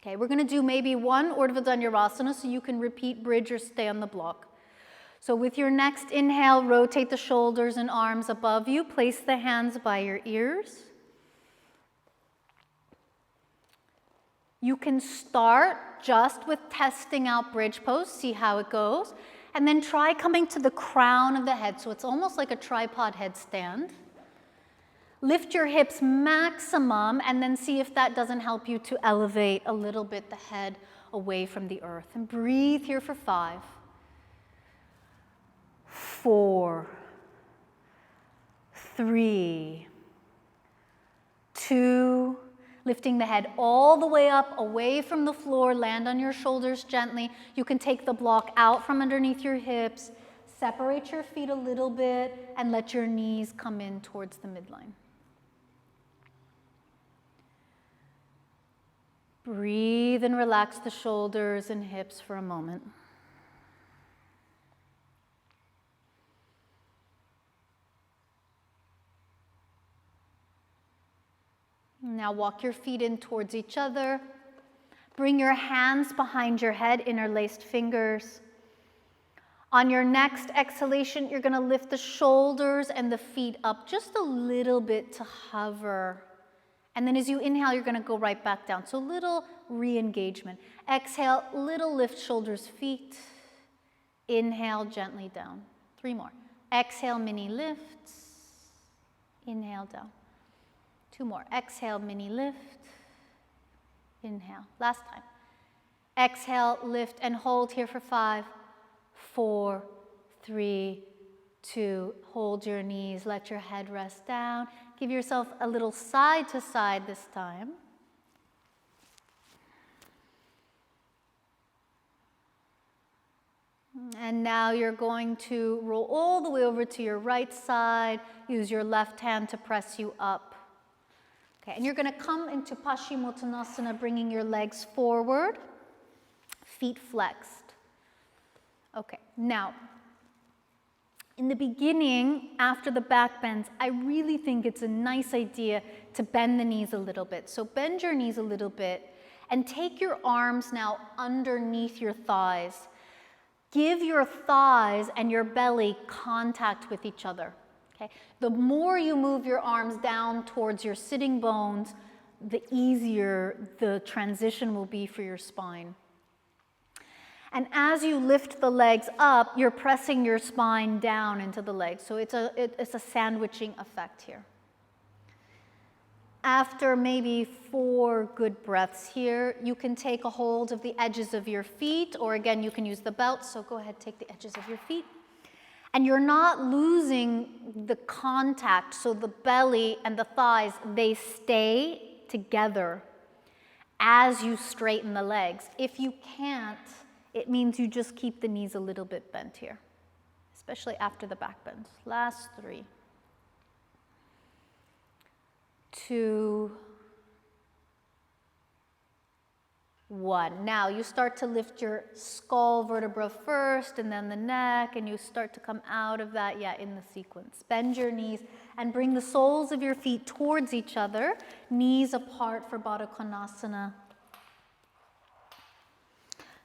Okay, we're going to do maybe one Urdhva Dhanurasana so you can repeat bridge or stay on the block. So with your next inhale, rotate the shoulders and arms above you. Place the hands by your ears. You can start just with testing out bridge pose, see how it goes, and then try coming to the crown of the head. So it's almost like a tripod headstand. Lift your hips maximum and then see if that doesn't help you to elevate a little bit the head away from the earth. And breathe here for 5, 4, 3, 2, lifting the head all the way up, away from the floor, land on your shoulders gently. You can take the block out from underneath your hips, separate your feet a little bit, and let your knees come in towards the midline. Breathe and relax the shoulders and hips for a moment. Now walk your feet in towards each other. Bring your hands behind your head, interlaced fingers. On your next exhalation, you're going to lift the shoulders and the feet up just a little bit to hover. And then as you inhale, you're going to go right back down. So little re-engagement. Exhale, little lift shoulders, feet. Inhale, gently down. 3 more. Exhale, mini lifts. Inhale, down. 2 more. Exhale, mini lift. Inhale. Last time. Exhale, lift and hold here for 5, 4, 3, 2. Hold your knees. Let your head rest down. Give yourself a little side to side this time. And now you're going to roll all the way over to your right side. Use your left hand to press you up. Okay, and you're going to come into Paschimottanasana, bringing your legs forward, feet flexed. Okay, now, in the beginning, after the back bends, I really think it's a nice idea to bend the knees a little bit. So bend your knees a little bit and take your arms now underneath your thighs. Give your thighs and your belly contact with each other. Okay? The more you move your arms down towards your sitting bones, the easier the transition will be for your spine. And as you lift the legs up, you're pressing your spine down into the legs. So it's a sandwiching effect here. After maybe 4 good breaths here, you can take a hold of the edges of your feet, or again, you can use the belt. So go ahead, take the edges of your feet. And you're not losing the contact. So the belly and the thighs, they stay together as you straighten the legs. If you can't, it means you just keep the knees a little bit bent here, especially after the back bend. Last 3, 2, 1. Now you start to lift your skull vertebra first and then the neck, and you start to come out of that, in the sequence. Bend your knees and bring the soles of your feet towards each other, knees apart for Baddha Konasana.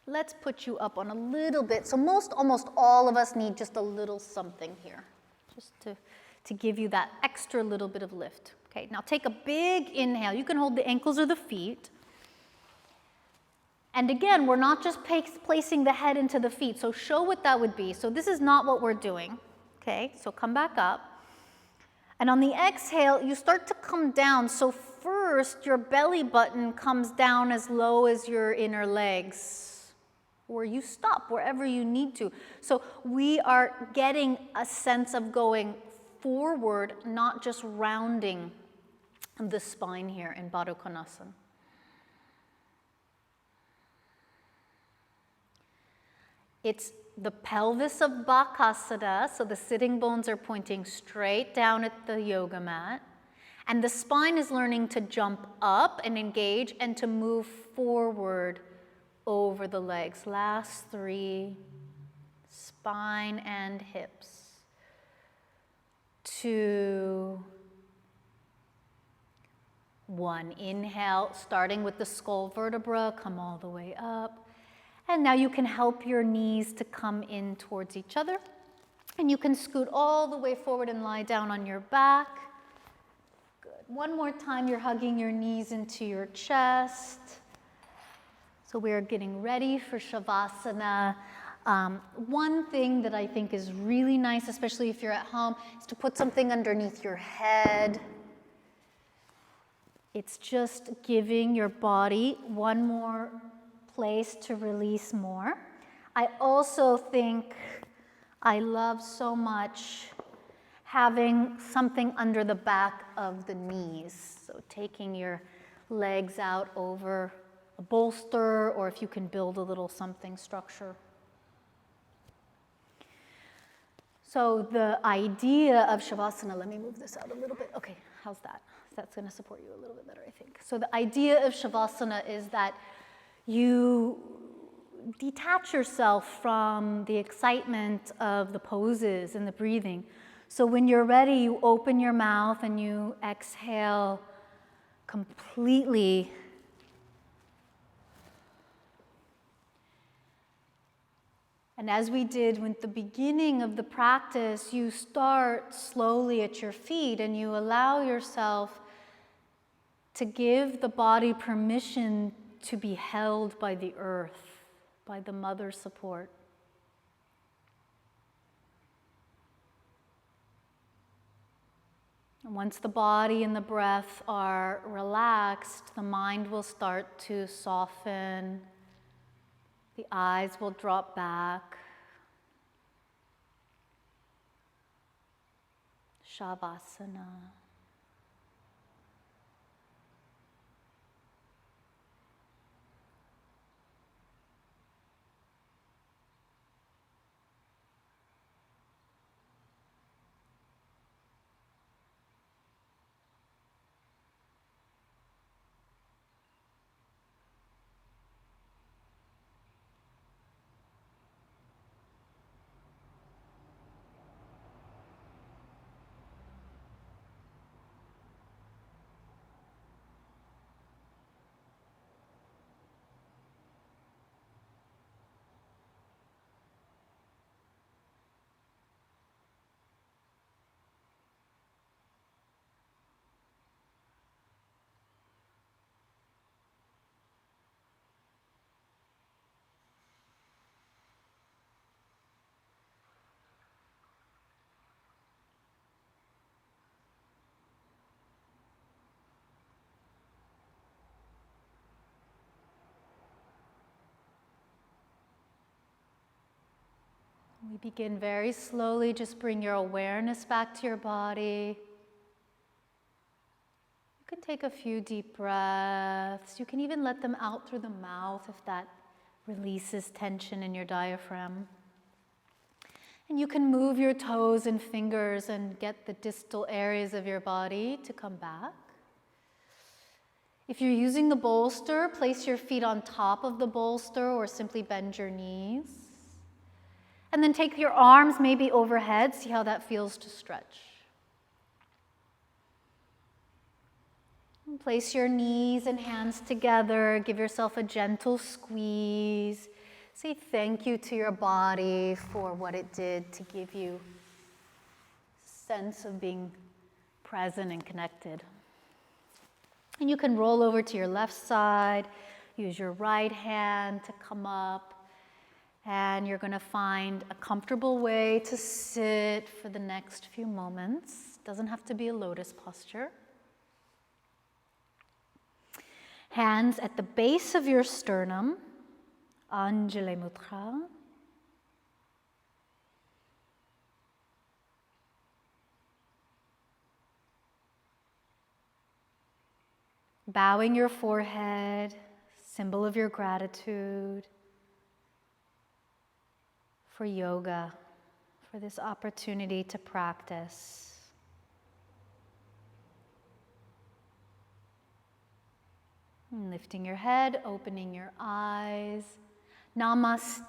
Let's put you up on a little bit. So almost all of us need just a little something here, just to give you that extra little bit of lift. Okay, now take a big inhale. You can hold the ankles or the feet. And again, we're not just placing the head into the feet, so show what that would be. So this is not what we're doing, okay? So come back up. And on the exhale, you start to come down. So first, your belly button comes down as low as your inner legs, or you stop wherever you need to. So we are getting a sense of going forward, not just rounding the spine here in Baddha Konasana. It's the pelvis of Bakasana, so the sitting bones are pointing straight down at the yoga mat. And the spine is learning to jump up and engage and to move forward over the legs. Last 3, spine and hips. 2, 1. Inhale, starting with the skull vertebra, come all the way up. And now you can help your knees to come in towards each other. And you can scoot all the way forward and lie down on your back. Good. One more time, you're hugging your knees into your chest. So we're getting ready for Shavasana. One thing that I think is really nice, especially if you're at home, is to put something underneath your head. It's just giving your body one more place to release more. I also think I love so much having something under the back of the knees. So taking your legs out over a bolster, or if you can build a little something structure. So the idea of Shavasana, let me move this out a little bit. Okay, how's that? That's going to support you a little bit better, I think. So the idea of Shavasana is that you detach yourself from the excitement of the poses and the breathing. So when you're ready, you open your mouth and you exhale completely. And as we did with the beginning of the practice, you start slowly at your feet and you allow yourself to give the body permission to be held by the earth, by the mother support. And once the body and the breath are relaxed, the mind will start to soften, the eyes will drop back. Shavasana. We begin very slowly. Just bring your awareness back to your body. You can take a few deep breaths. You can even let them out through the mouth if that releases tension in your diaphragm. And you can move your toes and fingers and get the distal areas of your body to come back. If you're using the bolster, place your feet on top of the bolster or simply bend your knees. And then take your arms maybe overhead. See how that feels to stretch. And place your knees and hands together. Give yourself a gentle squeeze. Say thank you to your body for what it did to give you a sense of being present and connected. And you can roll over to your left side. use your right hand to come up, and you're going to find a comfortable way to sit for the next few moments. Doesn't have to be a lotus posture. Hands at the base of your sternum, Anjali Mudra. Bowing your forehead, symbol of your gratitude for yoga, for this opportunity to practice. And lifting your head, opening your eyes. Namaste.